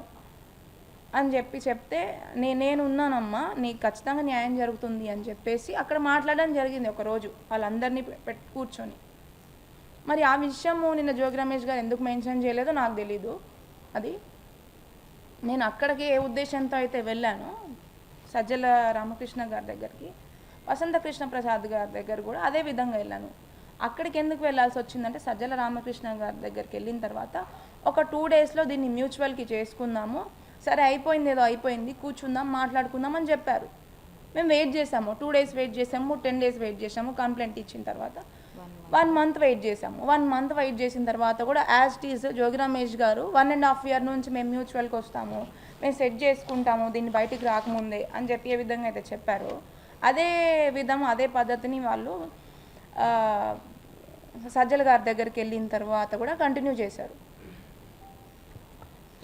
అని చెప్తే నేను ఉన్నానమ్మా, నీకు ఖచ్చితంగా న్యాయం జరుగుతుంది అని చెప్పేసి అక్కడ మాట్లాడడం జరిగింది ఒకరోజు వాళ్ళందరినీ కూర్చొని. మరి ఆ విషయము నిన్న జోగి రమేష్ గారు ఎందుకు మెన్షన్ చేయలేదో నాకు తెలీదు. అది నేను అక్కడికి ఏ ఉద్దేశంతో అయితే వెళ్ళానో సజ్జల రామకృష్ణ గారి దగ్గరికి, వసంత కృష్ణ ప్రసాద్ గారి దగ్గర కూడా అదే విధంగా వెళ్ళాను. అక్కడికి ఎందుకు వెళ్ళాల్సి వచ్చిందంటే సజ్జల రామకృష్ణ గారి దగ్గరికి వెళ్ళిన తర్వాత ఒక 2 daysలో దీన్ని మ్యూచువల్కి చేసుకుందాము, సరే అయిపోయింది ఏదో అయిపోయింది కూర్చుందాం మాట్లాడుకుందాం అని చెప్పారు. మేము వెయిట్ చేసాము, 2 days వెయిట్ చేసాము, 10 days వెయిట్ చేసాము. కంప్లైంట్ ఇచ్చిన తర్వాత 1 month వెయిట్ చేసాము. 1 month వెయిట్ చేసిన తర్వాత కూడా as it is Jogi Ramesh గారు 1.5 year నుంచి మేము మ్యూచువల్కి వస్తాము, మేము సెట్ చేసుకుంటాము దీన్ని బయటికి రాకముందే అని చెప్పి ఏ విధంగా అయితే చెప్పారు అదే పద్ధతిని వాళ్ళు సజ్జల గారి దగ్గరికి వెళ్ళిన తర్వాత కూడా కంటిన్యూ చేశారు.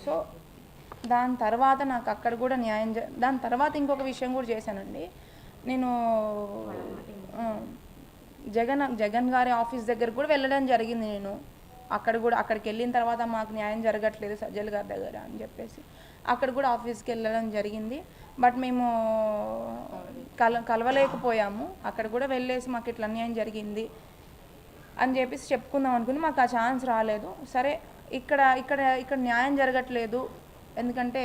సో దాని తర్వాత నాకు అక్కడ కూడా దాని తర్వాత ఇంకొక విషయం కూడా చేశానండి. నేను జగన్ గారి ఆఫీస్ దగ్గర కూడా వెళ్ళడం జరిగింది. నేను అక్కడికి వెళ్ళిన తర్వాత మాకు న్యాయం జరగట్లేదు సజ్జల్ గారి దగ్గర అని చెప్పేసి అక్కడ కూడా ఆఫీస్కి వెళ్ళడం జరిగింది. బట్ మేము కలవలేకపోయాము. అక్కడ కూడా వెళ్ళేసి మాకు ఇట్లా అన్యాయం జరిగింది అని చెప్పేసి చెప్పుకుందాం అనుకుని మాకు ఆ ఛాన్స్ రాలేదు. సరే ఇక్కడ ఇక్కడ ఇక్కడ న్యాయం జరగట్లేదు, ఎందుకంటే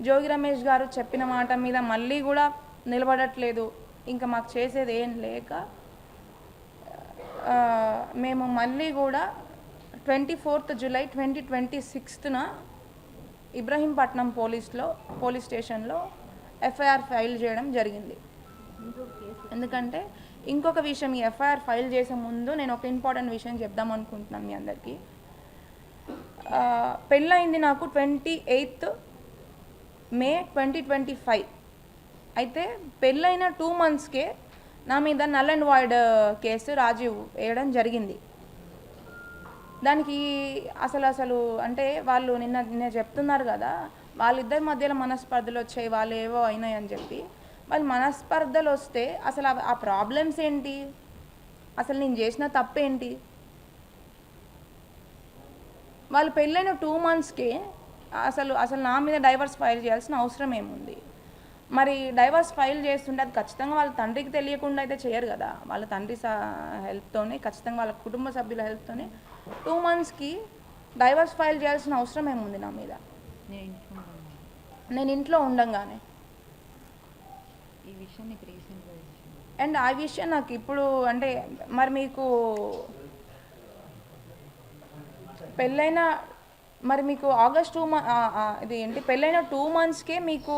జోగి రమేష్ గారు చెప్పిన మాట మీద మళ్ళీ కూడా నిలబడట్లేదు. ఇంకా మాకు చేసేది ఏం లేక మేము మళ్ళీ కూడా 24th జూలై 2026న ఇబ్రహీంపట్నం పోలీస్ స్టేషన్లో ఎఫ్ఐఆర్ ఫైల్ చేయడం జరిగింది. ఎందుకంటే ఇంకొక విషయం, ఈ ఎఫ్ఐఆర్ ఫైల్ చేసే ముందు నేను ఒక ఇంపార్టెంట్ విషయం చెప్దాం అనుకుంటున్నాను మీ అందరికీ. పెళ్ళయింది నాకు 28 మే 2025. అయితే పెళ్ళైన 2 monthsకే నా మీద null and void case Rajiv వేయడం జరిగింది. దానికి అసలు అంటే వాళ్ళు నిన్న చెప్తున్నారు కదా, వాళ్ళిద్దరి మధ్యలో మనస్పర్ధలు వచ్చాయి, వాళ్ళు ఏవో అయినాయి అని చెప్పి. వాళ్ళు మనస్పర్ధలు వస్తే అసలు ఆ ప్రాబ్లమ్స్ ఏంటి, అసలు నేను చేసిన తప్పేంటి? వాళ్ళు పెళ్ళైన 2 monthsకే అసలు నా మీద డైవర్స్ ఫైల్ చేయాల్సిన అవసరం ఏముంది? మరి డైవర్స్ ఫైల్ చేస్తుంటే అది ఖచ్చితంగా వాళ్ళ తండ్రికి తెలియకుండా అయితే చేయరు కదా. వాళ్ళ తండ్రి హెల్ప్తోనే, ఖచ్చితంగా వాళ్ళ కుటుంబ సభ్యుల హెల్ప్తోనే 2 monthsకి డైవర్స్ ఫైల్ చేయాల్సిన అవసరం ఏముంది నా మీద? నేను ఇంట్లో ఉండంగానే అండ్ ఆ విషయం నాకు ఇప్పుడు అంటే మరి మీకు పెళ్ళైన మరి మీకు ఆగస్ట్ 2 ఇది ఏంటి పెళ్ళైన 2 monthsకే మీకు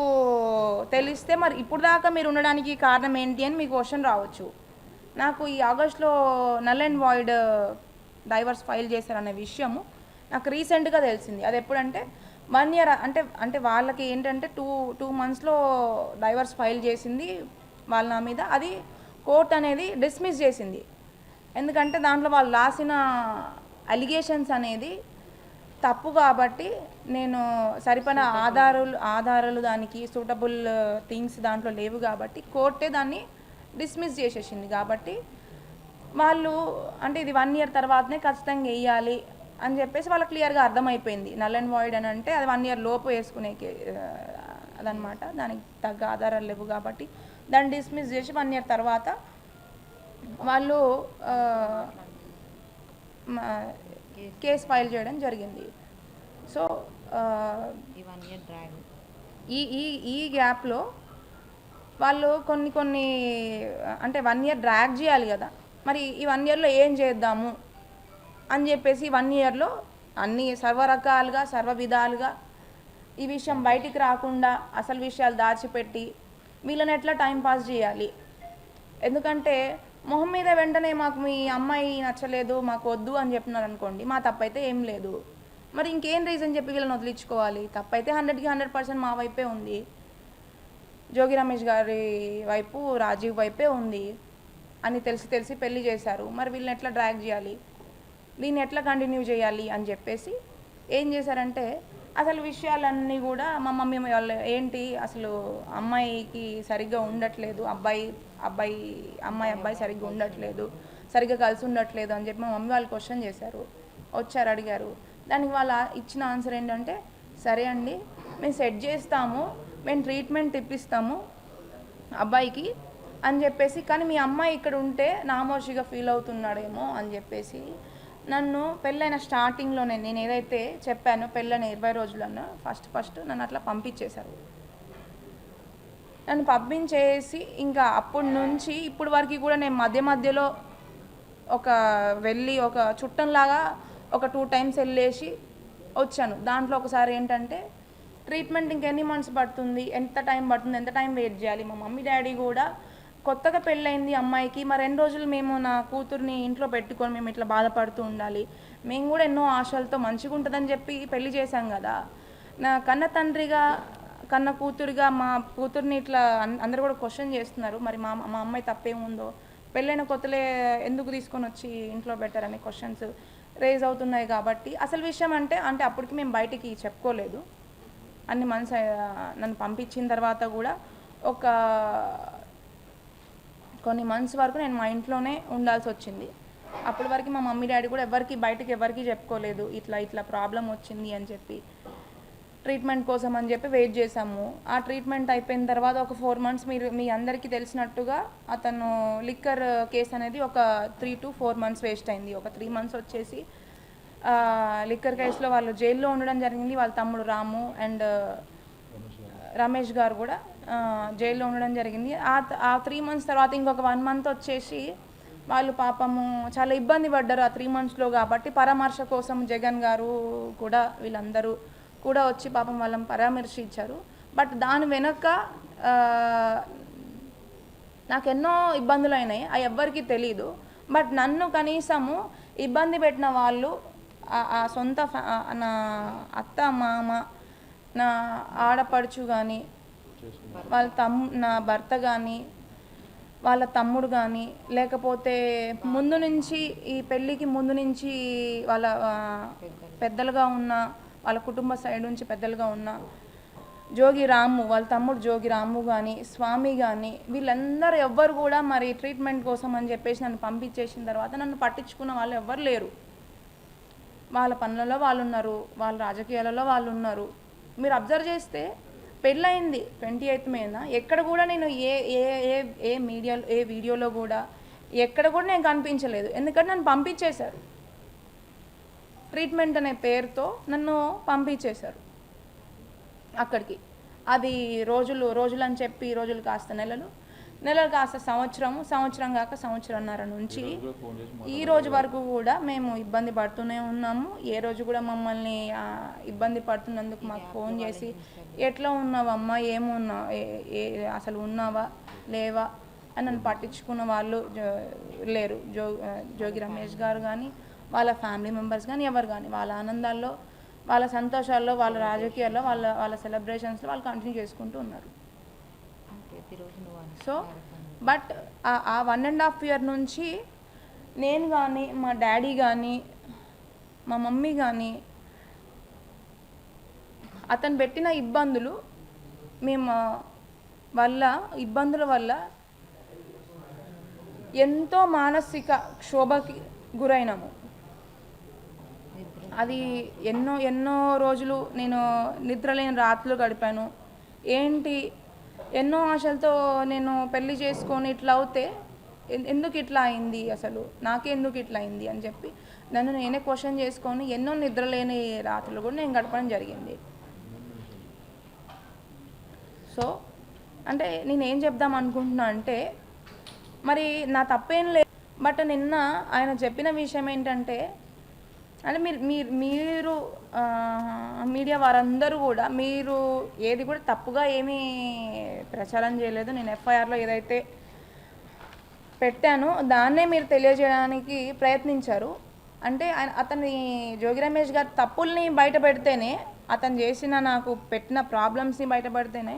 తెలిస్తే మరి ఇప్పుడు దాకా మీరు ఉండడానికి కారణం ఏంటి అని మీకు క్వశ్చన్ రావచ్చు. నాకు ఈ ఆగస్ట్లో null and void divorce file చేశారనే విషయము నాకు రీసెంట్గా తెలిసింది. అది ఎప్పుడంటే 1 year అంటే వాళ్ళకి ఏంటంటే 2 monthsలో డైవర్స్ ఫైల్ చేసింది వాళ్ళ నా మీద. అది కోర్ట్ అనేది డిస్మిస్ చేసింది. ఎందుకంటే దాంట్లో వాళ్ళు రాసిన అలిగేషన్స్ అనేది తప్పు కాబట్టి, నేను సరిపడా ఆధారాలు దానికి సూటబుల్ థింగ్స్ దాంట్లో లేవు కాబట్టి కోర్టే దాన్ని డిస్మిస్ చేసేసింది. కాబట్టి వాళ్ళు అంటే ఇది 1 year తర్వాతనే ఖచ్చితంగా వేయాలి అని చెప్పేసి వాళ్ళకి క్లియర్గా అర్థమైపోయింది. నల్ అండ్ వాయిడ్ అని అంటే అది 1 year లోపు వేసుకునే అదనమాట. దానికి తగ్గ ఆధారాలు లేవు కాబట్టి దాన్ని డిస్మిస్ చేసి 1 year తర్వాత వాళ్ళు కేసు ఫైల్ చేయడం జరిగింది. సో ఈ గ్యాప్లో వాళ్ళు కొన్ని అంటే 1 year డ్రాగ్ చేయాలి కదా. మరి ఈ 1 yearలో ఏం చేద్దాము అని చెప్పేసి 1 yearలో అన్ని సర్వరకాలుగా సర్వ విధాలుగా ఈ విషయం బయటికి రాకుండా అసలు విషయాలు దాచిపెట్టి వీళ్ళని ఎట్లా టైంపాస్ చేయాలి. ఎందుకంటే మొహం మీద వెంటనే మాకు మీ అమ్మాయి నచ్చలేదు, మాకు వద్దు అని చెప్పినారు అనుకోండి, మా తప్పైతే ఏం లేదు. మరి ఇంకేం రీజన్ చెప్పి వీళ్ళని వదిలించుకోవాలి? తప్పైతే 100కి 100% మా వైపే ఉంది, జోగి రమేష్ గారి వైపు రాజీవ్ వైపే ఉంది అని తెలిసి పెళ్లి చేశారు. మరి వీళ్ళని ఎట్లా డ్రాగ్ చేయాలి, దీన్ని ఎట్లా కంటిన్యూ చేయాలి అని చెప్పేసి ఏం చేశారంటే అసలు విషయాలన్నీ కూడా మా మమ్మీ వాళ్ళు ఏంటి అసలు అమ్మాయికి సరిగ్గా ఉండట్లేదు, అమ్మాయి సరిగ్గా ఉండట్లేదు, సరిగ్గా కలిసి ఉండట్లేదు అని చెప్పి మా మమ్మీ వాళ్ళు క్వశ్చన్ చేశారు. వచ్చారు, అడిగారు. దానికి వాళ్ళు ఇచ్చిన ఆన్సర్ ఏంటంటే, సరే అండి మేము సెట్ చేస్తాము, మేము ట్రీట్మెంట్ ఇప్పిస్తాము అబ్బాయికి అని చెప్పేసి, కానీ మీ అమ్మాయి ఇక్కడ ఉంటే నామోషిగా ఫీల్ అవుతున్నాడేమో అని చెప్పేసి నన్ను పెళ్ళైన స్టార్టింగ్లోనే నేను ఏదైతే చెప్పానో పెళ్ళైన 20 రోజులన్నా ఫస్ట్ నన్ను అట్లా పంపించేశారు. నన్ను పంపించేసి ఇంకా అప్పటి నుంచి ఇప్పటి వరకు కూడా నేను మధ్యలో వెళ్ళి ఒక చుట్టంలాగా ఒక 2 times వెళ్ళేసి వచ్చాను. దాంట్లో ఒకసారి ఏంటంటే ట్రీట్మెంట్ ఇంకెన్ని మంత్స్ పడుతుంది, ఎంత టైం వెయిట్ చేయాలి. మా మమ్మీ డాడీ కూడా కొత్తగా పెళ్ళయింది అమ్మాయికి, మరి 2 రోజులు మేము నా కూతుర్ని ఇంట్లో పెట్టుకొని మేము ఇట్లా బాధపడుతూ ఉండాలి, మేము కూడా ఎన్నో ఆశలతో మంచిగా ఉంటుందని చెప్పి పెళ్లి చేశాం కదా. నా కన్న కూతురుగా మా కూతుర్ని ఇట్లా అందరూ కూడా క్వశ్చన్ చేస్తున్నారు, మరి మా అమ్మాయి తప్పేముందో, పెళ్ళైన కొత్తలే ఎందుకు తీసుకొని వచ్చి ఇంట్లో పెట్టారనే క్వశ్చన్స్ రేజ్ అవుతున్నాయి. కాబట్టి అసలు విషయం అంటే అప్పటికి మేము బయటికి చెప్పుకోలేదు. అన్ని మంత్స్ నన్ను పంపించిన తర్వాత కూడా కొన్ని మంత్స్ వరకు నేను మా ఇంట్లోనే ఉండాల్సి వచ్చింది. అప్పటి వరకు మా మమ్మీ డాడీ కూడా ఎవరికి చెప్పుకోలేదు ఇట్లా ఇట్లా ప్రాబ్లం వచ్చింది అని చెప్పి. ట్రీట్మెంట్ కోసం అని చెప్పి వెయిట్ చేసాము. ఆ ట్రీట్మెంట్ అయిపోయిన తర్వాత ఒక 4 months మీ అందరికీ తెలిసినట్టుగా అతను లిక్కర్ కేసు అనేది ఒక 3 to 4 months వేస్ట్ అయింది. ఒక 3 months వచ్చేసి లిక్కర్ కేసులో వాళ్ళు జైల్లో ఉండడం జరిగింది. వాళ్ళ తమ్ముడు రాము అండ్ రమేష్ గారు కూడా జైల్లో ఉండడం జరిగింది. ఆ 3 months తర్వాత ఇంకొక 1 month వచ్చేసి వాళ్ళు పాపము చాలా ఇబ్బంది పడ్డారు ఆ 3 monthsలో. కాబట్టి పరామర్శ కోసం జగన్ గారు కూడా వీళ్ళందరూ కూడా వచ్చి పాపం వాళ్ళని పరామర్శించారు. బట్ దాని వెనక నాకు ఎన్నో ఇబ్బందులు అయినాయి, అవి ఎవ్వరికీ తెలీదు. బట్ నన్ను కనీసము ఇబ్బంది పెట్టిన వాళ్ళు ఆ సొంత నా అత్త మామ, నా ఆడపడుచు కానీ, వాళ్ళ నా భర్త కానీ, వాళ్ళ తమ్ముడు కానీ, లేకపోతే ముందు నుంచి ఈ పెళ్ళికి ముందు నుంచి వాళ్ళ పెద్దలుగా ఉన్న వాళ్ళ కుటుంబ సైడ్ నుంచి పెద్దలుగా ఉన్న జోగి రాము, వాళ్ళ తమ్ముడు జోగి రాము కానీ, స్వామి కానీ, వీళ్ళందరూ ఎవ్వరు కూడా మరి ట్రీట్మెంట్ కోసం అని చెప్పేసి నన్ను పంపించేసిన తర్వాత నన్ను పట్టించుకున్న వాళ్ళు ఎవ్వరు లేరు. వాళ్ళ పనులలో వాళ్ళు ఉన్నారు, వాళ్ళ రాజకీయాలలో వాళ్ళు ఉన్నారు. మీరు అబ్జర్వ్ చేస్తే పెళ్ళయింది 28th Mayన, ఎక్కడ కూడా నేను ఏ వీడియోలో కూడా ఎక్కడ కూడా నేను కనిపించలేదు. ఎందుకంటే నన్ను పంపించేశారు, ట్రీట్మెంట్ అనే పేరుతో నన్ను పంపించేశారు అక్కడికి. అది రోజులు అని చెప్పి రోజులు కాస్త నెలలు కాస్త సంవత్సరం కాక సంవత్సరంన్నర నుంచి ఈ రోజు వరకు కూడా మేము ఇబ్బంది పడుతూనే ఉన్నాము. ఏ రోజు కూడా మమ్మల్ని ఇబ్బంది పడుతున్నందుకు మాకు ఫోన్ చేసి ఎట్లా ఉన్నావమ్మా, ఏమున్నా, అసలు ఉన్నావా లేవా అని నన్ను పట్టించుకున్న వాళ్ళు లేరు. జోగి రమేష్ గారు కానీ, వాళ్ళ ఫ్యామిలీ మెంబర్స్ కానీ, ఎవరు కానీ వాళ్ళ ఆనందాల్లో, వాళ్ళ సంతోషాల్లో, వాళ్ళ రాజకీయాల్లో, వాళ్ళ సెలబ్రేషన్స్లో వాళ్ళు కంటిన్యూ చేసుకుంటూ ఉన్నారు. సో బట్ ఆ 1.5 year నుంచి నేను కానీ, మా డాడీ కానీ, మా మమ్మీ కానీ అతను పెట్టిన ఇబ్బందుల వల్ల ఎంతో మానసిక క్షోభకి గురైనాము. అది ఎన్నో రోజులు నేను నిద్రలేని రాత్రులు గడిపాను. ఎన్నో ఆశలతో నేను పెళ్లి చేసుకొని ఇట్లా అవుతే ఎందుకు ఇట్లా అయింది, అసలు నాకే ఎందుకు ఇట్లా అయింది అని చెప్పి నన్ను నేనే క్వశ్చన్ చేసుకొని ఎన్నో నిద్రలేని రాత్రులు కూడా నేను గడపడం జరిగింది. సో అంటే నేనేం చెప్దాం అనుకుంటున్నా అంటే, మరి నా తప్పేం లేదు. బట్ నిన్న ఆయన చెప్పిన విషయం ఏంటంటే, అంటే మీరు మీడియా వారందరూ కూడా మీరు ఏది కూడా తప్పుగా ఏమీ ప్రచారం చేయలేదు. నేను FIRలో ఏదైతే పెట్టానో దాన్నే మీరు తెలియజేయడానికి ప్రయత్నించారు. అంటే అతని జోగి రమేష్ గారి తప్పుల్ని బయట పెడితేనే, అతను చేసిన నాకు పెట్టిన ప్రాబ్లమ్స్ని బయట పెడితేనే,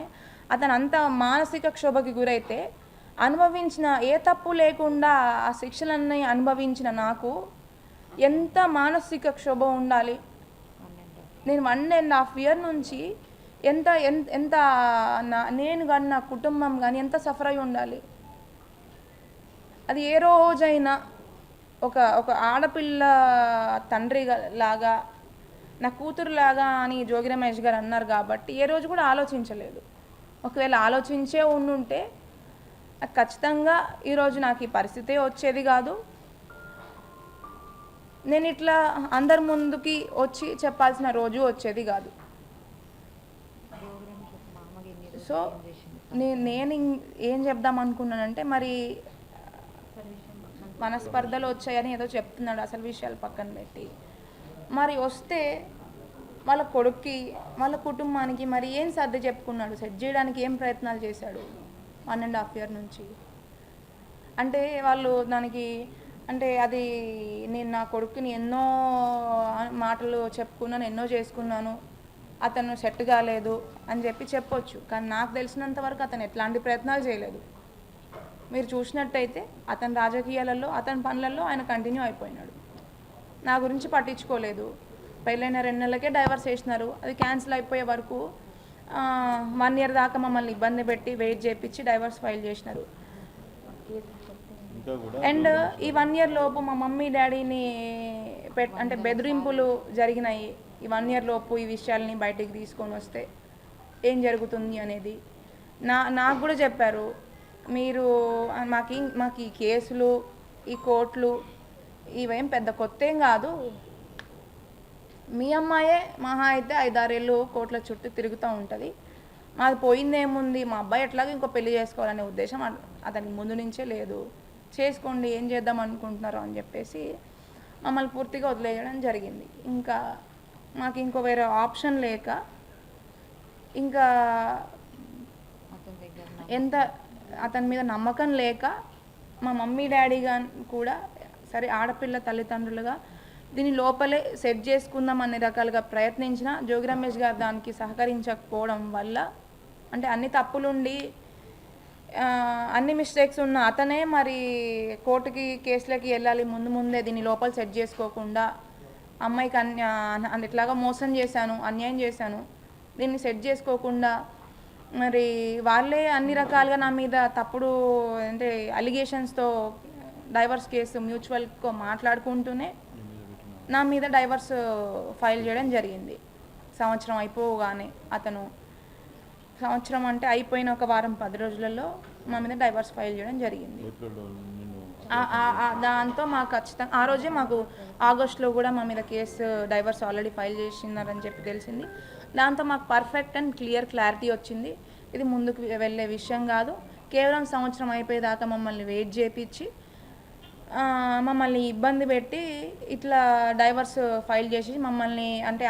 అతను అంత మానసిక క్షోభకి గురైతే అనుభవించిన, ఏ తప్పు లేకుండా ఆ శిక్షలన్నీ అనుభవించిన నాకు ఎంత మానసిక క్షోభ ఉండాలి. నేను 1.5 year నుంచి ఎంత నేను కానీ నా కుటుంబం కానీ ఎంత సఫర్ అయి ఉండాలి. అది ఏ రోజైనా ఒక ఆడపిల్ల తండ్రి లాగా, నా కూతురులాగా అని జోగి రమేష్ గారు అన్నారు కాబట్టి ఏ రోజు కూడా ఆలోచించలేదు. ఒకవేళ ఆలోచించే ఉండుంటే ఖచ్చితంగా ఈరోజు నాకు ఈ పరిస్థితే వచ్చేది కాదు. నేను ఇట్లా అందరి ముందుకి వచ్చి చెప్పాల్సిన రోజు వచ్చేది కాదు. సో నేను ఏం చెప్దాం అనుకున్నానంటే, మరి మనస్పర్ధలు వచ్చాయని ఏదో చెప్తున్నాడు, అసలు విషయాలు పక్కన పెట్టి. మరి వస్తే వాళ్ళ కొడుక్కి, వాళ్ళ కుటుంబానికి మరి ఏం సర్ది చెప్పుకున్నాడు, సెట్ చేయడానికి ఏం ప్రయత్నాలు చేశాడు 1.5 year నుంచి. అంటే వాళ్ళు దానికి అంటే అది నేను నా కొడుకుని ఎన్నో మాటలు చెప్పుకున్నాను, ఎన్నో చేసుకున్నాను, అతను సెట్ కాలేదు అని చెప్పొచ్చు. కానీ నాకు తెలిసినంత వరకు అతను ఎట్లాంటి ప్రయత్నాలు చేయలేదు. మీరు చూసినట్టయితే అతని రాజకీయాలలో, అతని పనులలో ఆయన కంటిన్యూ అయిపోయినాడు. నా గురించి పట్టించుకోలేదు. పెళ్ళైన 2 నెలలకే డైవర్స్ చేసినారు. అది క్యాన్సిల్ అయిపోయే వరకు 1 year దాకా మమ్మల్ని ఇబ్బంది పెట్టి వెయిట్ చేయించి డైవర్స్ ఫైల్ చేసినారు. అండ్ ఈ 1 year లోపు మా మమ్మీ డాడీని అంటే బెదిరింపులు జరిగినాయి. ఈ 1 year లోపు ఈ విషయాల్ని బయటికి తీసుకొని వస్తే ఏం జరుగుతుంది అనేది నాకు కూడా చెప్పారు. మీరు మాకు ఈ కేసులు, ఈ కోర్టులు ఇవేం పెద్ద కొత్త ఏం కాదు. మీ అమ్మాయే మహా అయితే 5-6 ఏళ్ళు కోర్టుల చుట్టూ తిరుగుతూ ఉంటుంది. మాది పోయిందేముంది, మా అబ్బాయి ఎట్లాగో ఇంకో పెళ్లి చేసుకోవాలనే ఉద్దేశం అతనికి ముందు నుంచే లేదు. చేసుకోండి, ఏం చేద్దాం అనుకుంటున్నారు అని చెప్పేసి మమ్మల్ని పూర్తిగా వదిలేయడం జరిగింది. ఇంకా మాకు ఇంకో వేరే ఆప్షన్ లేక ఇంకా అతని మీద నమ్మకం లేక మా మమ్మీ డాడీ కూడా సరే ఆడపిల్ల తల్లిదండ్రులుగా దీని లోపలే సెట్ చేసుకుందాం అన్ని రకాలుగా ప్రయత్నించిన జోగి రమేష్ గారు దానికి సహకరించకపోవడం వల్ల, అంటే అన్ని తప్పులుండి అన్ని మిస్టేక్స్ ఉన్న అతనే మరి కోర్టుకి కేసులకి వెళ్ళాలి ముందే దీన్ని లోపల సెట్ చేసుకోకుండా అమ్మాయికి ఇట్లాగా మోసం చేశాను, అన్యాయం చేశాను, దీన్ని సెట్ చేసుకోకుండా మరి వాళ్ళే అన్ని రకాలుగా నా మీద తప్పుడు అంటే అలిగేషన్స్తో డైవర్స్ కేసు మ్యూచువల్గా మాట్లాడుకుంటూనే నా మీద డైవర్స్ ఫైల్ చేయడం జరిగింది. సంవత్సరం అయిపోగానే సంవత్సరం అంటే అయిపోయిన ఒక వారం 10 రోజులలో మా మీద డైవర్స్ ఫైల్ చేయడం జరిగింది. దాంతో మాకు ఖచ్చితంగా ఆ రోజే మాకు ఆగస్టులో కూడా మా మీద కేసు డైవర్స్ ఆల్రెడీ ఫైల్ చేసినారని చెప్పి తెలిసింది. దాంతో మాకు పర్ఫెక్ట్ అండ్ క్లారిటీ వచ్చింది. ఇది ముందుకు వెళ్ళే విషయం కాదు, కేవలం సంవత్సరం అయిపోయేదాకా మమ్మల్ని వెయిట్ చేయించి మమ్మల్ని ఇబ్బంది పెట్టి ఇట్లా డైవర్స్ ఫైల్ చేసి మమ్మల్ని అంటే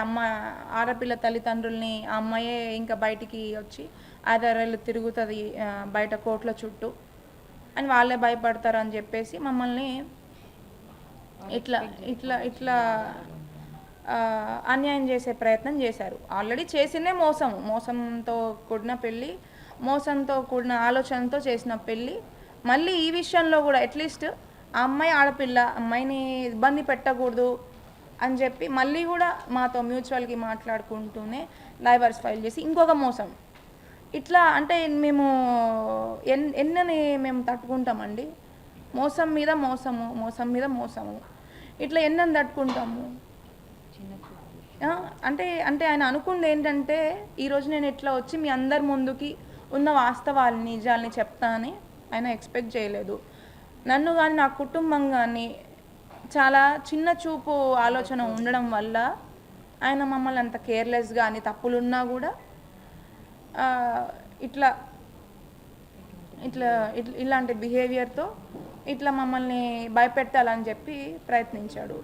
ఆడపిల్ల తల్లిదండ్రుల్ని ఆ అమ్మాయే ఇంకా బయటికి వచ్చి 5-6 ఏళ్ళు తిరుగుతుంది బయట కోర్టుల చుట్టూ అని వాళ్ళే భయపడతారు అని చెప్పేసి మమ్మల్ని ఇట్లా ఇట్లా ఇట్లా అన్యాయం చేసే ప్రయత్నం చేశారు. ఆల్రెడీ చేసిందే మోసంతో కూడిన పెళ్ళి, మోసంతో కూడిన ఆలోచనతో చేసిన పెళ్ళి. మళ్ళీ ఈ విషయంలో కూడా అట్లీస్ట్ ఆ అమ్మాయి ఆడపిల్ల, అమ్మాయిని ఇబ్బంది పెట్టకూడదు అని చెప్పి మళ్ళీ కూడా మాతో మ్యూచువల్కి మాట్లాడుకుంటూనే డైవర్స్ ఫైల్ చేసి ఇంకొక మోసం. ఇట్లా అంటే మేము ఎన్నని మేము తట్టుకుంటామండి. మోసం మీద మోసము ఇట్లా ఎన్నని తట్టుకుంటాము. అంటే ఆయన అనుకుంది ఏంటంటే ఈరోజు నేను ఇట్లా వచ్చి మీ అందరి ముందుకి ఉన్న వాస్తవాలు నిజాలని చెప్తానని ఆయన ఎక్స్పెక్ట్ చేయలేదు. నన్ను కానీ నా కుటుంబం కానీ చాలా చిన్న చూపు ఆలోచన ఉండడం వల్ల ఆయన మమ్మల్ని అంత కేర్లెస్గా అన్ని తప్పులున్నా కూడా ఇట్లా ఇట్లా ఇలాంటి బిహేవియర్తో ఇట్లా మమ్మల్ని భయపెట్టాలని చెప్పి ప్రయత్నించాడు.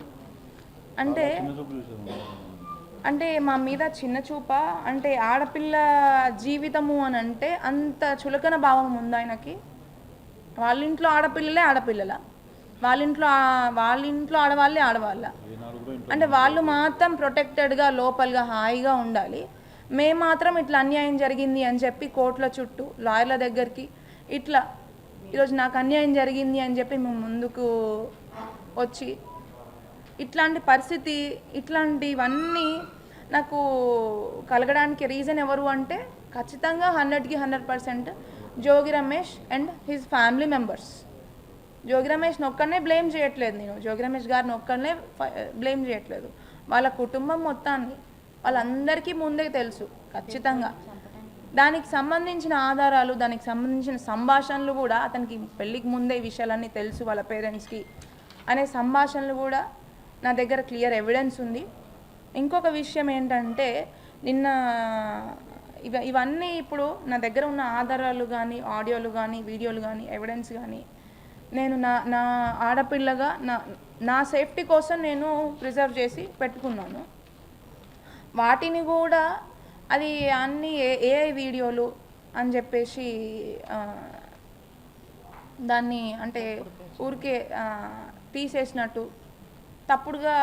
అంటే మా మీద చిన్న చూప, అంటే ఆడపిల్ల జీవితము అని అంటే అంత చులకన భావం ఉంది ఆయనకి. వాళ్ళ ఇంట్లో ఆడపిల్లల, వాళ్ళ ఇంట్లో ఆడవాళ్ళ, అంటే వాళ్ళు మాత్రం ప్రొటెక్టెడ్గా లోపలగా హాయిగా ఉండాలి. మేము మాత్రం ఇట్లా అన్యాయం జరిగింది అని చెప్పి కోర్టుల చుట్టూ లాయర్ల దగ్గరికి ఇట్లా ఈరోజు నాకు అన్యాయం జరిగింది అని చెప్పి మేము ముందుకు వచ్చి ఇట్లాంటి పరిస్థితి ఇట్లాంటివన్నీ నాకు కలగడానికి రీజన్ ఎవరు అంటే ఖచ్చితంగా 100కి 100% Jogi Ramesh and his family members. Jogi రమేష్ని ఒక్కడనే బ్లేమ్ చేయట్లేదు నేను, జోగి రమేష్ గారిని ఒక్కడనే బ్లేమ్ చేయట్లేదు. వాళ్ళ కుటుంబం మొత్తాన్ని వాళ్ళందరికీ ముందే తెలుసు ఖచ్చితంగా. దానికి సంబంధించిన ఆధారాలు, దానికి సంబంధించిన సంభాషణలు కూడా అతనికి పెళ్ళికి ముందే ఈ విషయాలన్నీ తెలుసు వాళ్ళ పేరెంట్స్కి అనే సంభాషణలు కూడా నా దగ్గర క్లియర్ ఎవిడెన్స్ ఉంది. ఇంకొక విషయం ఏంటంటే నిన్న ఇవన్నీ ఇప్పుడు నా దగ్గర ఉన్న ఆధారాలు కానీ, ఆడియోలు కానీ, వీడియోలు కానీ, ఎవిడెన్స్ కానీ నేను నా ఆడపిల్లగా నా సేఫ్టీ కోసం నేను ప్రిజర్వ్ చేసి పెట్టుకున్నాను. వాటిని కూడా అది అన్ని ఏఐ వీడియోలు అని చెప్పేసి దాన్ని అంటే ఊరికే తీసేసినట్టు తప్పుడుగా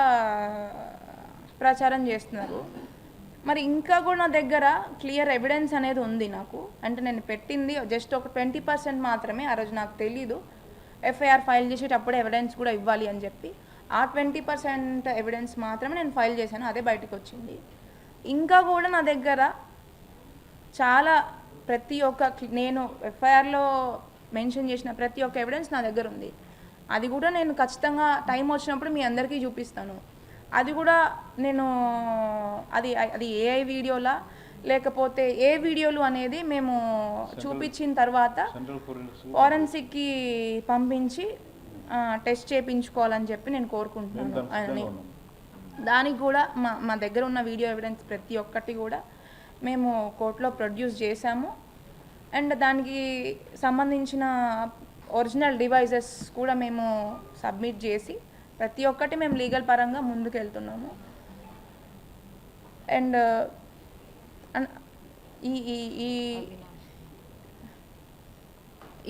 ప్రచారం చేస్తున్నారు. మరి ఇంకా కూడా నా దగ్గర క్లియర్ ఎవిడెన్స్ అనేది ఉంది నాకు. అంటే నేను పెట్టింది జస్ట్ ఒక 20% మాత్రమే. ఆ రోజు నాకు తెలీదు ఎఫ్ఐఆర్ ఫైల్ చేసేటప్పుడు ఎవిడెన్స్ కూడా ఇవ్వాలి అని చెప్పి ఆ 20% ఎవిడెన్స్ మాత్రమే నేను ఫైల్ చేశాను, అదే బయటకు వచ్చింది. ఇంకా కూడా నా దగ్గర చాలా ప్రతి ఒక్క నేను ఎఫ్ఐఆర్లో మెన్షన్ చేసిన ప్రతి ఒక్క ఎవిడెన్స్ నా దగ్గర ఉంది. అది కూడా నేను ఖచ్చితంగా టైం వచ్చినప్పుడు మీ అందరికీ చూపిస్తాను. అది కూడా నేను అది అది ఏఐ వీడియోలా లేకపోతే ఏ వీడియోలు అనేది మేము చూపించిన తర్వాత ఫారెన్సిక్కి పంపించి టెస్ట్ చేయించుకోవాలని చెప్పి నేను కోరుకుంటున్నాను అని. దానికి కూడా మా దగ్గర ఉన్న వీడియో ఎవిడెన్స్ ప్రతి ఒక్కటి కూడా మేము కోర్టులో ప్రొడ్యూస్ చేశాము. అండ్ దానికి సంబంధించిన ఒరిజినల్ డివైజెస్ కూడా మేము సబ్మిట్ చేసి ప్రతి ఒక్కటి మేము లీగల్ పరంగా ముందుకు వెళ్తున్నాము. అండ్ ఈ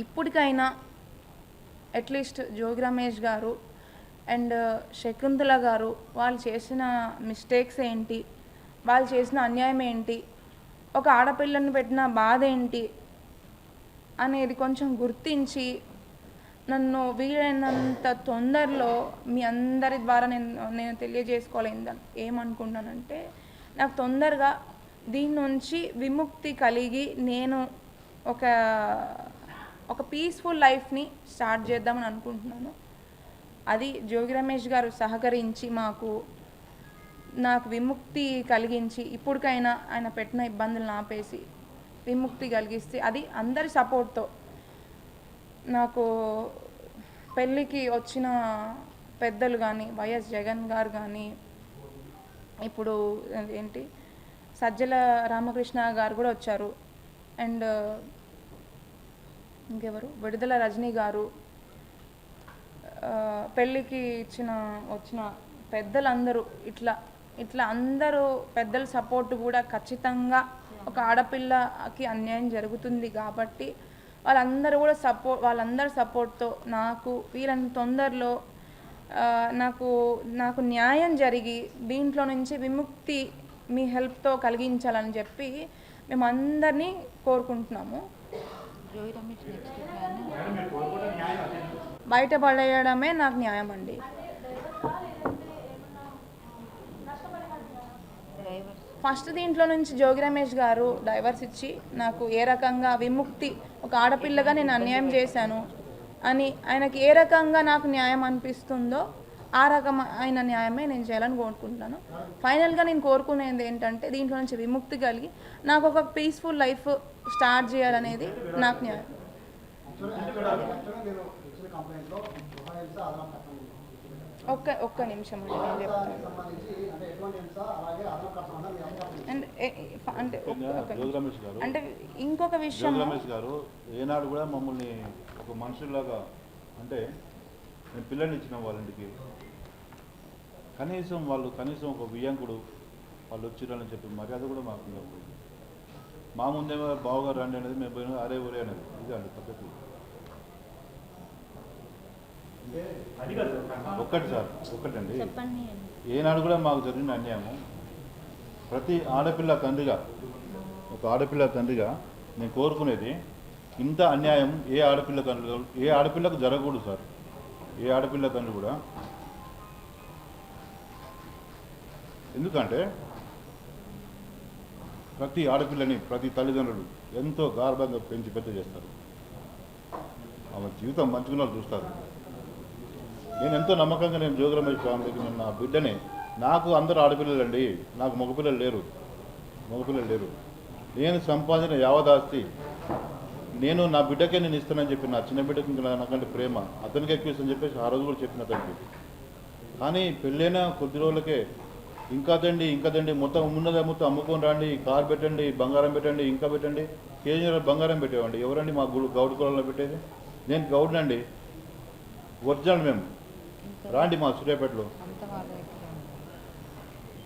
ఇప్పటికైనా అట్లీస్ట్ జోగి రమేష్ గారు అండ్ శకుంతల గారు వాళ్ళు చేసిన మిస్టేక్స్ ఏంటి, వాళ్ళు చేసిన అన్యాయం ఏంటి, ఒక ఆడపిల్లను పెట్టిన బాధ ఏంటి అనేది కొంచెం గుర్తించి నన్ను వీలైనంత తొందరలో మీ అందరి ద్వారా నేను తెలియజేసుకోవాలి ఏమనుకుంటానంటే, నాకు తొందరగా దీని నుంచి విముక్తి కలిగి నేను ఒక పీస్ఫుల్ లైఫ్ని స్టార్ట్ చేద్దామని అనుకుంటున్నాను. అది జోగి రమేష్ గారు సహకరించి నాకు విముక్తి కలిగించి ఇప్పటికైనా ఆయన పెట్టిన ఇబ్బందులను ఆపేసి విముక్తి కలిగిస్తే, అది అందరి సపోర్ట్తో, నాకు పెళ్ళికి వచ్చిన పెద్దలు కానీ వైఎస్ జగన్ గారు కానీ, ఇప్పుడు ఏంటి సజ్జల రామకృష్ణ గారు కూడా వచ్చారు, అండ్ ఇంకెవరు విడుదల రజనీ గారు, పెళ్ళికి వచ్చిన పెద్దలందరూ ఇట్లా అందరూ పెద్దల సపోర్ట్ కూడా ఖచ్చితంగా ఒక ఆడపిల్లకి అన్యాయం జరుగుతుంది కాబట్టి వాళ్ళందరి సపోర్ట్తో నాకు వీళ్ళని తొందరలో నాకు న్యాయం జరిగి దీంట్లో నుంచి విముక్తి మీ హెల్ప్తో కలిగించాలని చెప్పి మేము అందరినీ కోరుకుంటున్నాము. బయటపడేయడమే నాకు న్యాయం అండి. ఫస్ట్ దీంట్లో నుంచి జోగి రమేష్ గారు డైవర్స్ ఇచ్చి నాకు ఏ రకంగా విముక్తి, ఒక ఆడపిల్లగా నేను అన్యాయం చేశాను అని ఆయనకి ఏ రకంగా నాకు న్యాయం అనిపిస్తుందో ఆ రకమైన న్యాయమే నేను చేయాలని కోరుకుంటున్నాను. ఫైనల్గా నేను కోరుకునేది ఏంటంటే, దీంట్లో నుంచి విముక్తి కలిగి నాకు ఒక పీస్ఫుల్ లైఫ్ స్టార్ట్ చేయాలనేది నాకు న్యాయం. ఒక్క నిమిషం అండి నేను చెప్తాను. అంటే ఇంకొక విషయం, రమేష్ గారు ఏనాడు కూడా మమ్మల్ని ఒక మనుషుల్లాగా, అంటే మేము పిల్లల్ని ఇచ్చిన వాళ్ళ ఇంటికి కనీసం ఒక వియ్యంకుడు వాళ్ళు వచ్చిరని చెప్పి మర్యాద కూడా మాకు ఉండకూడదు. మా ముందేమో బావగారు రండి అనేది, మేము పోయిన అరే ఊరే అనేది, ఇది అండి పద్ధతి. ఒక్కటండి, ఏనాడు కూడా మాకు జరిగిన అన్యాయము ప్రతి ఆడపిల్ల తండ్రిగా నేను కోరుకునేది, ఇంత అన్యాయం ఏ ఆడపిల్లకు జరగకూడదు సార్. ఏ ఆడపిల్ల తండ్రి కూడా, ఎందుకంటే ప్రతి ఆడపిల్లని ప్రతి తల్లిదండ్రులు ఎంతో గార్భంగా పెంచి పెద్ద చేస్తారు. ఆమె జీవితం మంచిగా చూస్తారు. నేను ఎంతో నమ్మకంగా నేను జోగి రమేష్ ఫ్యామిలీకి నా బిడ్డని, నాకు అందరూ ఆడపిల్లలండి, నాకు మగపిల్లలు లేరు. నేను సంపాదించిన యావదాస్తి నేను నా బిడ్డకే నేను ఇస్తానని చెప్పి, నా చిన్న బిడ్డకి నాకంటే ప్రేమ అతనికి ఎక్కువ ఇస్తానని చెప్పేసి ఆ రోజు కూడా చెప్పిన అతనికి. కానీ పెళ్ళైన కొద్ది రోజులకే ఇంకా తండి మొత్తం మొత్తం అమ్ముకొని రండి, కారు పెట్టండి, బంగారం పెట్టండి, ఇంకా పెట్టండి, కేజీ బంగారం పెట్టేవండి. ఎవరండి మా గౌడ్ కులంలో పెట్టేది? నేను గౌడ్నండి, ఒరిజినల్ మేము. రాండి మా సూర్యాపేటలో.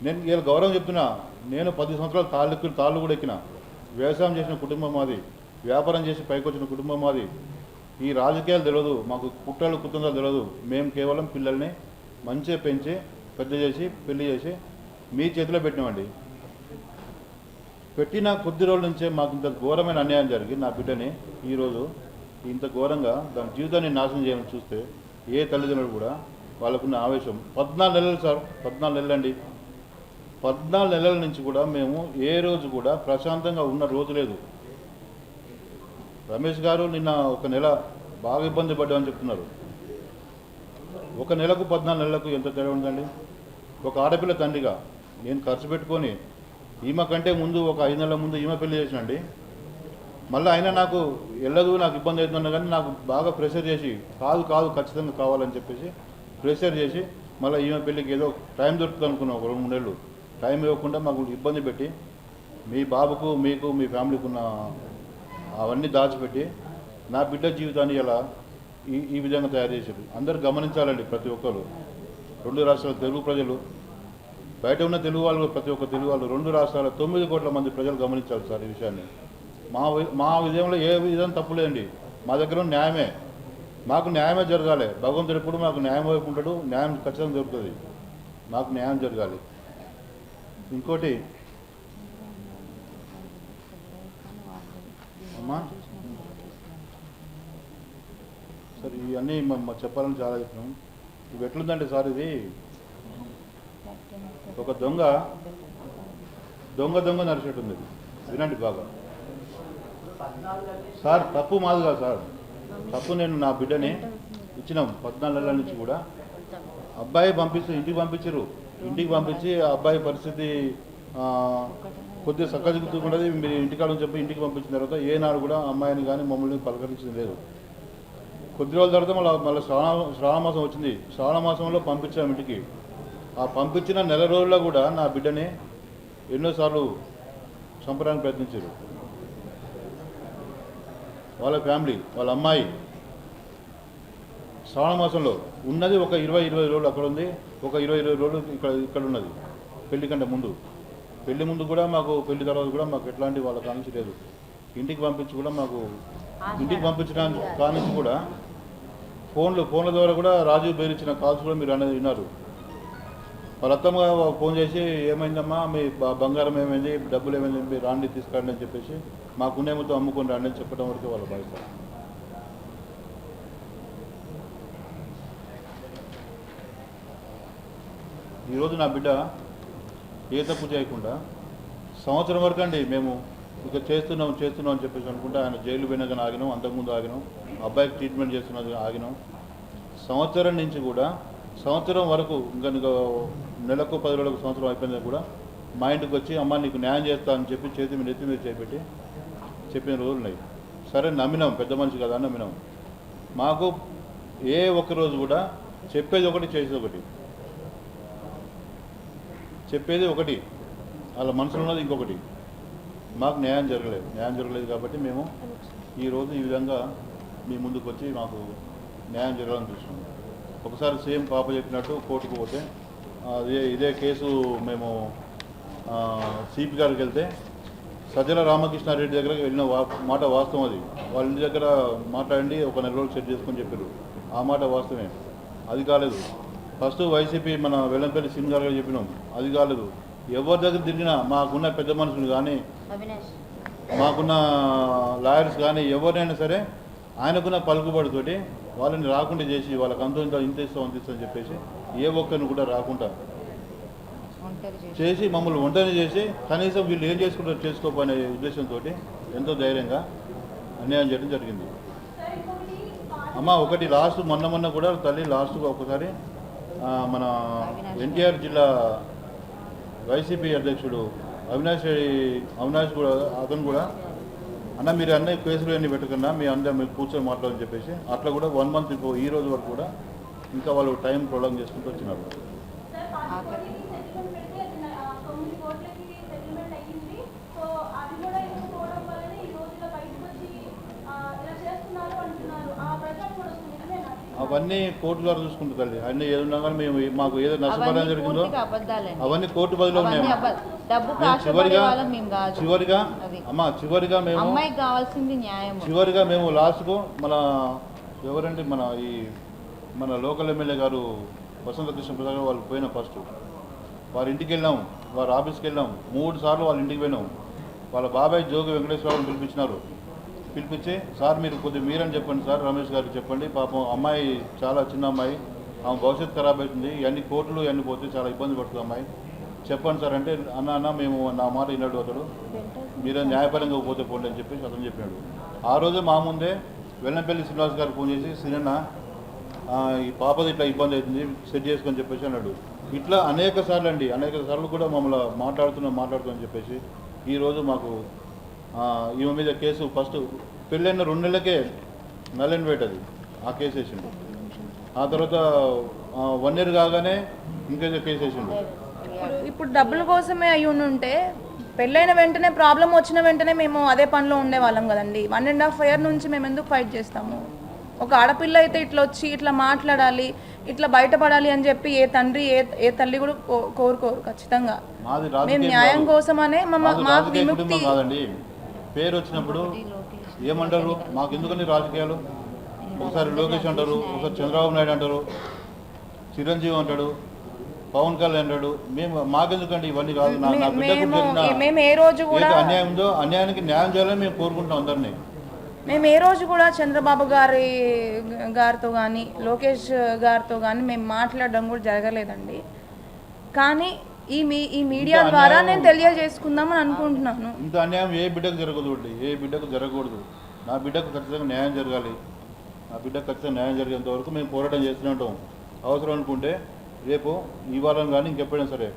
నేను ఇలా గౌరవం చెప్తున్నా. నేను 10 సంవత్సరాలు తాళ్ళు కూడా ఎక్కిన. వ్యవసాయం చేసిన కుటుంబం మాది, వ్యాపారం చేసి పైకి వచ్చిన కుటుంబం మాది. ఈ రాజకీయాలు తెలియదు మాకు, కుట్రలు తెలియదు. మేము కేవలం పిల్లల్ని మంచిగా పెంచి పెద్ద చేసి పెళ్లి చేసి మీ చేతిలో పెట్టినామండి. పెట్టిన కొద్ది రోజుల నుంచే మాకు ఇంత ఘోరమైన అన్యాయం జరిగి నా బిడ్డని ఈరోజు ఇంత ఘోరంగా దాని జీవితాన్ని నాశనం చేయాలని చూస్తే ఏ తల్లిదండ్రులు కూడా వాళ్ళకున్న ఆవేశం 14 నెలలు సార్, 14 నెలలు అండి. 14 నెలల నుంచి కూడా మేము ఏ రోజు కూడా ప్రశాంతంగా ఉన్న రోజు లేదు. రమేష్ గారు నిన్న ఒక నెల బాగా ఇబ్బంది పడ్డామని చెప్తున్నారు. ఒక నెలకు 14 నెలలకు ఎంత తేడా ఉందండి. ఒక ఆడపిల్ల తండ్రిగా నేను ఖర్చు పెట్టుకొని ఈమె కంటే ముందు ఒక 5 నెలల ముందు ఈమె పెళ్లి చేసినండి. మళ్ళీ అయినా నాకు వెళ్ళదు, నాకు ఇబ్బంది అవుతుందన్న కానీ నాకు బాగా ప్రెషర్ చేసి కాదు ఖచ్చితంగా కావాలని చెప్పేసి ప్రెషర్ చేసి మళ్ళీ ఈమె పెళ్ళికి ఏదో టైం దొరుకుతుంది అనుకున్నాం. ఒక 2-3 నెలలు టైం ఇవ్వకుండా మాకు ఇబ్బంది పెట్టి మీ బాబుకు మీకు మీ ఫ్యామిలీకి ఉన్న అవన్నీ దాచిపెట్టి నా బిడ్డ జీవితాన్ని ఇలా ఈ విధంగా తయారు చేశారు. అందరూ గమనించాలండి, ప్రతి ఒక్కరు 2 రాష్ట్రాల తెలుగు ప్రజలు, బయట ఉన్న తెలుగు వాళ్ళు, ప్రతి ఒక్క తెలుగు వాళ్ళు 2 రాష్ట్రాల 9 కోట్ల మంది ప్రజలు గమనించాలి సార్ ఈ విషయాన్ని. మా విజయంలో ఏ విధం తప్పులేదండి. మా దగ్గర న్యాయమే, మాకు న్యాయమే జరగాలి. భగవంతుడు ఎప్పుడు మాకు న్యాయం వైపు ఉంటాడు, న్యాయం ఖచ్చితంగా దొరుకుతుంది. మాకు న్యాయం జరగాలి. ఇంకోటి అమ్మా సార్, ఇవన్నీ చెప్పాలని చాలా చెప్పినాం. ఇవి ఎట్లుందంటే సార్, ఇది ఒక దొంగ నడిచేటుంది. వినండి బాగా సార్, తప్పు మాది కాదు సార్, తప్పు నేను నా బిడ్డని ఇచ్చినాం 14 నెలల నుంచి కూడా. అబ్బాయి పంపిస్తూ ఇంటికి పంపించి ఆ అబ్బాయి పరిస్థితి కొద్దిగా సక్కదిగుతున్నది. మీరు ఇంటికాడని చెప్పి ఇంటికి పంపించిన తర్వాత ఏనాడు కూడా అమ్మాయిని కానీ మమ్మల్ని పలకరించింది లేదు. కొద్ది రోజుల తర్వాత మళ్ళీ శ్రావణ మాసం వచ్చింది. శ్రావణ మాసంలో పంపించాము ఇంటికి. ఆ పంపించిన నెల రోజుల్లో కూడా నా బిడ్డని ఎన్నోసార్లు చంపడానికి ప్రయత్నించారు. వాళ్ళ ఫ్యామిలీ, వాళ్ళ అమ్మాయి శ్రావణ మాసంలో ఉన్నది ఒక 20 రోజులు అక్కడ ఉంది, ఒక 20 రోజులు ఇక్కడ ఉన్నది. పెళ్లి కంటే ముందు, పెళ్లి ముందు కూడా మాకు, పెళ్లి తర్వాత కూడా మాకు ఎట్లాంటి వాళ్ళ కానించి లేదు. ఇంటికి పంపించి కూడా మాకు, ఇంటికి పంపించడానికి కానించి కూడా ఫోన్ల ద్వారా కూడా రాజీవ్ బెయిల్ కాల్స్ కూడా మీరు అనేది విన్నారు. వాళ్ళ అత్తమ్మ ఫోన్ చేసి ఏమైందమ్మా, మీ బంగారం ఏమైంది, డబ్బులు ఏమైంది, మీరు రాండి తీసుకురండి అని చెప్పేసి మాకున్నేమతో అమ్ముకొని రాండి అని చెప్పడం వరకు వాళ్ళు భావిస్తారు. ఈరోజు నా బిడ్డ ఏ తప్పు చేయకుండా సంవత్సరం వరకు అండి మేము ఇక చేస్తున్నాం అని చెప్పేసి అనుకుంటే ఆయన జైలు పోయినా కానీ ఆగినాం, అంతకుముందు ఆగినాం, అబ్బాయికి ట్రీట్మెంట్ చేస్తున్నది ఆగినాం. సంవత్సరం నుంచి కూడా సంవత్సరం వరకు ఇంకా నెలకు 10 రోజులకు సంవత్సరం అయిపోయింది కూడా మా ఇంటికి వచ్చి అమ్మ నీకు న్యాయం చేస్తా అని చెప్పి చేతి మీద నెత్తి మీద చేపెట్టి చెప్పిన రోజులు ఉన్నాయి. సరే నమ్మినాం, పెద్ద మనిషి కదా అని నమ్మినాం. మాకు ఏ ఒక్క రోజు కూడా చెప్పేది ఒకటి, చేసేది ఒకటి. చెప్పేది ఒకటి, వాళ్ళ మనసులో ఉన్నది ఇంకొకటి. మాకు న్యాయం జరగలేదు కాబట్టి మేము ఈరోజు ఈ విధంగా మీ ముందుకు వచ్చి మాకు న్యాయం జరగాలని చూస్తున్నాం. ఒకసారి సేమ్ పాప చెప్పినట్టు కోర్టుకు పోతే ఇదే కేసు మేము సిపి గారికి వెళ్తే సజ్జల రామకృష్ణారెడ్డి దగ్గర వెళ్ళిన మాట వాస్తవం. అది వాళ్ళ ఇంటి దగ్గర మాట్లాడండి, ఒక 4 రోజులు సెట్ చేసుకొని చెప్పారు. ఆ మాట వాస్తవమే. అది కాలేదు. ఫస్ట్ వైసీపీ మన వెల్లంపల్లి సింగ్ గారు చెప్పినాం, అది కాలేదు. ఎవరి దగ్గర తిరిగినా మాకున్న పెద్ద మనుషులు కానీ, మాకున్న లాయర్స్ కానీ, ఎవరినైనా సరే ఆయనకున్న పలుకుబడితోటి వాళ్ళని రాకుండా చేసి వాళ్ళకి ఇంత ఇస్తామని చెప్పేసి ఏ ఒక్కరిని కూడా రాకుండా చేసి మమ్మల్ని ఒంటరి చేసి కనీసం వీళ్ళు ఏం చేసుకుంటారో చేసుకోపోయే ఉద్దేశంతో ఎంతో ధైర్యంగా అన్యాయం చేయడం జరిగింది. అమ్మ ఒకటి లాస్ట్ మొన్న కూడా తల్లి లాస్ట్గా ఒకసారి మన ఎన్టీఆర్ జిల్లా వైసీపీ అధ్యక్షుడు అవినాష్ కూడా, అతను కూడా అన్న మీరు అన్నీ కేసులు అన్నీ పెట్టకుండా మీ అందరూ మీరు కూర్చొని మాట్లాడని చెప్పేసి అట్లా కూడా 1 మంత్ ఈ రోజు వరకు కూడా ఇంకా వాళ్ళు టైం ప్రొలాంగ్ చేసుకుంటూ వచ్చినారు. అవన్నీ కోర్టు ద్వారా చూసుకుంటుంది తల్లి. అన్నీ ఏదున్నా కానీ మేము మాకు ఏదో నష్టపరం జరిగిందో అవన్నీ కోర్టు బదిలో ఉన్నాయి. చివరిగా మేము లాస్ట్కు ఎవరంటే మన లోకల్ ఎమ్మెల్యే గారు వసంత కృష్ణ ప్రసాద్ గారు వాళ్ళు పోయినాం. ఫస్ట్ వారి ఇంటికి వెళ్ళాం, వారి ఆఫీస్కి వెళ్ళాం, 3 సార్లు వాళ్ళ ఇంటికి పోయినాం. వాళ్ళ బాబాయ్ జోగి వెంకటేశ్వరరావుని పిలిపించి సార్ మీరు కొద్దిగా మీరని చెప్పండి సార్, రమేష్ గారికి చెప్పండి, పాపం అమ్మాయి చాలా చిన్న అమ్మాయి, ఆమె భవిష్యత్తు ఖరాబ్ అవుతుంది, ఇవన్నీ కోర్టులు ఇవన్నీ పోతే చాలా ఇబ్బంది పడుతుంది అమ్మాయి, చెప్పండి సార్ అంటే అన్న మేము నా మాట విన్నాడు అతడు, మీరే న్యాయపరంగా పోతే పోండి అని చెప్పేసి అతను చెప్పాడు. ఆ రోజు మా ముందే వెల్లంపల్లి శ్రీనివాస్ గారు ఫోన్ చేసి సినన్న ఈ పాపది ఇట్లా ఇబ్బంది అవుతుంది సెట్ చేసుకొని చెప్పేసి అన్నాడు. ఇట్లా అనేక సార్లు కూడా మమ్మల్ని మాట్లాడుతున్నాం చెప్పేసి ఈరోజు మాకు ఈమె మీద కేసు ఫస్ట్ పెళ్ళైన 2 నెలలకే నల్లెన్ పెట్టది ఆ కేసు వేసిండు. ఆ తర్వాత 1 year కాగానే ఇంకేదో కేసు వేసిండు. ఇప్పుడు డబ్బుల కోసమే అయి ఉంటే పెళ్ళైన వెంటనే ప్రాబ్లం వచ్చిన వెంటనే మేము అదే పనిలో ఉండేవాళ్ళం కదండి. 1.5 year నుంచి మేము ఎందుకు ఫైట్ చేస్తాము? ఒక ఆడపిల్ల అయితే ఇట్లా వచ్చి ఇట్లా మాట్లాడాలి, ఇట్లా బయటపడాలి అని చెప్పి ఏ తండ్రి ఏ తల్లి కూడా కోరుకోరు. ఖచ్చితంగా మేము న్యాయం కోసమనే మాకు విముక్తి కాదండి. పేరు వచ్చినప్పుడు ఏమంటారు, మాకు ఎందుకని రాజకీయాలు? ఒకసారి లోకేష్ అంటారు, ఒకసారి చంద్రబాబు నాయుడు అంటారు, చిరంజీవి అంటాడు, పవన్ కళ్యాణ్ అంటాడు. మాకెందుకండి ఇవన్నీ కాదు. నా మేము ఏ రోజు కూడా అన్యాయం ఉందో అన్యాయానికి న్యాయం చేయాలని మేము కోరుకుంటాం అందరినీ. మేము ఏ రోజు కూడా చంద్రబాబు గారితో కానీ లోకేష్ గారితో కానీ మేము మాట్లాడడం కూడా జరగలేదండి. కానీ ఈ మీడియా ద్వారా నేను తెలియజేసుకుందామని అనుకుంటున్నాను. ఇంత అన్యాయం ఏ బిడ్డకు జరగకూడదు. నా బిడ్డకు ఖచ్చితంగా న్యాయం జరగాలి. నా బిడ్డకు ఖచ్చితంగా న్యాయం జరిగేంత వరకు మేము పోరాటం చేస్తూనే ఉంటాం. అవసరం అనుకుంటే రేపు ఈ వారం కానీ ఇంకెప్పుడైనా సరే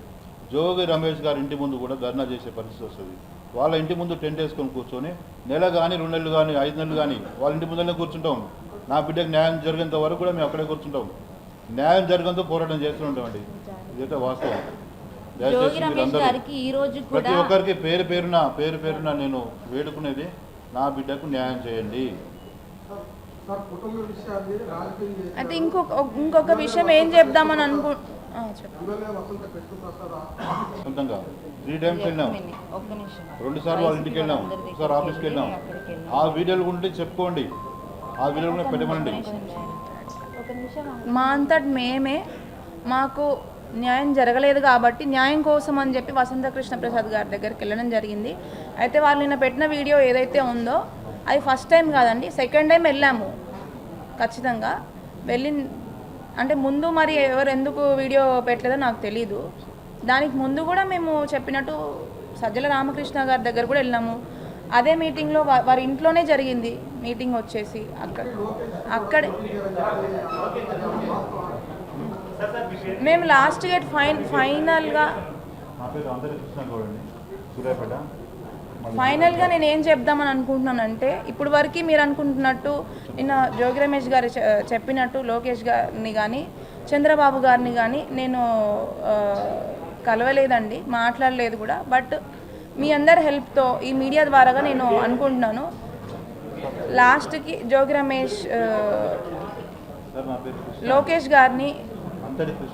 జోగి రమేష్ గారి ఇంటి ముందు కూడా ధర్నా చేసే పరిస్థితి వస్తుంది. వాళ్ళ ఇంటి ముందు టెంట్ వేసుకొని కూర్చొని నెల కానీ 2 నెలలు కానీ 5 నెలలు కానీ వాళ్ళ ఇంటి ముందరనే కూర్చుంటాం. నా బిడ్డకు న్యాయం జరిగేంత వరకు కూడా మేము అక్కడే కూర్చుంటాం. న్యాయం జరిగేంత పోరాటం చేస్తూ ఉంటామండి. ఇదైతే వాస్తవం. ప్రతి ఒక్కరికి పేరు పేరున నేను వేడుకునేది, నా బిడ్డకు న్యాయం చేయండి. అయితే ఇంకొక విషయం ఏం చెప్దామని సొంతంగా 3 times వెళ్ళాం, 2 సార్లు వాళ్ళ ఇంటికి వెళ్ళాం, ఒకసారి ఆఫీస్కి వెళ్ళాం. ఆ వీడియోలు ఉంటే చెప్పుకోండి, ఆ వీడియోలు కూడా పెట్టమనండి. మా అంతటి మాకు న్యాయం జరగలేదు కాబట్టి న్యాయం కోసం అని చెప్పి వసంత కృష్ణ ప్రసాద్ గారి దగ్గరికి వెళ్ళడం జరిగింది. అయితే వాళ్ళు నిన్న పెట్టిన వీడియో ఏదైతే ఉందో అది ఫస్ట్ టైం కాదండి, సెకండ్ టైం వెళ్ళాము. ఖచ్చితంగా అంటే ముందు మరి ఎవరు ఎందుకు వీడియో పెట్టలేదో నాకు తెలీదు. దానికి ముందు కూడా మేము చెప్పినట్టు సజ్జల రామకృష్ణ గారి దగ్గర కూడా వెళ్ళాము. అదే మీటింగ్లో వారి ఇంట్లోనే జరిగింది మీటింగ్ వచ్చేసి. అక్కడే మేము లాస్ట్ గేట్ ఫైనల్గా నేను ఏం చెప్దామని అనుకుంటున్నానంటే, ఇప్పుడు వరకు మీరు అనుకుంటున్నట్టు నిన్న జోగి రమేష్ గారు చెప్పినట్టు లోకేష్ గారిని కానీ చంద్రబాబు గారిని కానీ నేను కలవలేదండి, మాట్లాడలేదు కూడా. బట్ మీ అందరి హెల్ప్తో ఈ మీడియా ద్వారాగా నేను అనుకుంటున్నాను, లాస్ట్కి జోగి రమేష్ లోకేష్ గారిని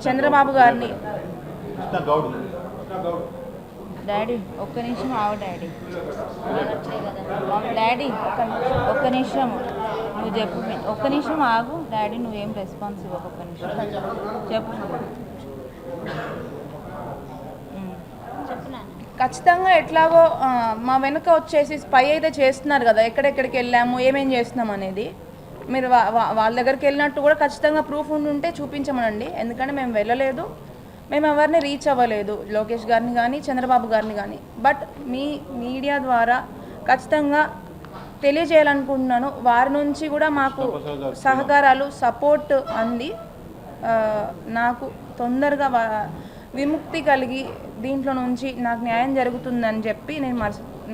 చంద్రబాబు గారిని డాడీ ఒక్క నిమిషం ఆవు డాడీ ఒక్క నిమిషం నువ్వు చెప్పు, ఒక్క నిమిషం ఆగు డాడీ, నువ్వేం రెస్పాన్స్ ఇవ్వకు, ఒక్క నిమిషం చెప్పు. ఖచ్చితంగా ఎట్లాగో మా వెనుక వచ్చేసి స్పై అయితే చేస్తున్నారు కదా, ఎక్కడెక్కడికి వెళ్ళాము ఏమేం చేస్తున్నాం అనేది. మీరు వాళ్ళ దగ్గరికి వెళ్ళినట్టు కూడా ఖచ్చితంగా ప్రూఫ్ ఉంటే చూపించమనండి. ఎందుకంటే మేము వెళ్ళలేదు, మేము ఎవరిని రీచ్ అవ్వలేదు, లోకేష్ గారిని కానీ చంద్రబాబు గారిని కానీ. బట్ మీ మీడియా ద్వారా ఖచ్చితంగా తెలియజేయాలనుకుంటున్నాను, వారి నుంచి కూడా మాకు సహకారాలు సపోర్ట్ అంది నాకు తొందరగా విముక్తి కలిగి దీంట్లో నుంచి నాకు న్యాయం జరుగుతుందని చెప్పి నేను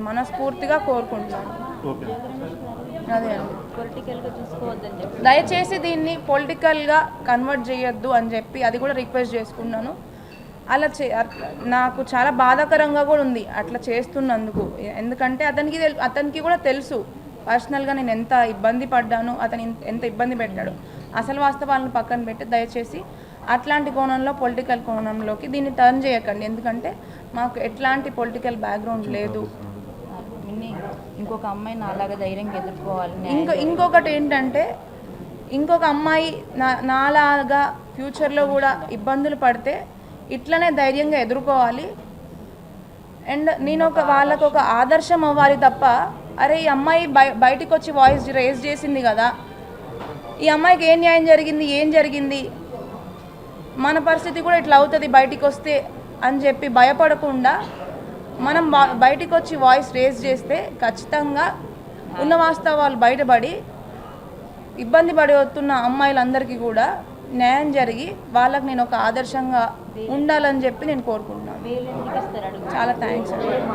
మనస్ఫూర్తిగా కోరుకుంటున్నాను. అదే అండి, పొలిటికల్గా చూసుకోవద్దని చెప్పి దయచేసి దీన్ని పొలిటికల్గా కన్వర్ట్ చేయొద్దు అని చెప్పి అది కూడా రిక్వెస్ట్ చేసుకున్నాను. అలా నాకు చాలా బాధాకరంగా కూడా ఉంది అట్లా చేస్తున్నందుకు. ఎందుకంటే అతనికి కూడా తెలుసు పర్సనల్గా నేను ఎంత ఇబ్బంది పడ్డాను, అతను ఎంత ఇబ్బంది పెట్టాడు. అసలు వాస్తవాలను పక్కన పెట్టి దయచేసి అట్లాంటి కోణంలో పొలిటికల్ కోణంలోకి దీన్ని టర్న్ చేయకండి. ఎందుకంటే మాకు ఎట్లాంటి పొలిటికల్ బ్యాక్గ్రౌండ్ లేదు. ఇంకొక అమ్మాయి నాలాగా ధైర్యంగా ఎదుర్కోవాలి. ఇంకొకటి ఏంటంటే, ఇంకొక అమ్మాయి నాలాగా ఫ్యూచర్లో కూడా ఇబ్బందులు పడితే ఇట్లనే ధైర్యంగా ఎదుర్కోవాలి. అండ్ నేను వాళ్ళకు ఒక ఆదర్శం అవ్వాలి తప్ప, అరే ఈ అమ్మాయి బయటికి వచ్చి వాయిస్ రేజ్ చేసింది కదా, ఈ అమ్మాయికి ఏం న్యాయం జరిగింది, ఏం జరిగింది, మన పరిస్థితి కూడా ఇట్లా అవుతుంది బయటికి వస్తే అని చెప్పి భయపడకుండా మనం బయటికి వచ్చి వాయిస్ రేజ్ చేస్తే ఖచ్చితంగా ఉన్న వాస్తవాలు బయటపడి ఇబ్బంది పడి వస్తున్న అమ్మాయిలందరికీ కూడా న్యాయం జరిగి వాళ్ళకి నేను ఒక ఆదర్శంగా ఉండాలని చెప్పి నేను కోరుకుంటున్నాను. వేలు ఎందుకు ఇస్తారు అడుగు. చాలా థ్యాంక్స్ అండి.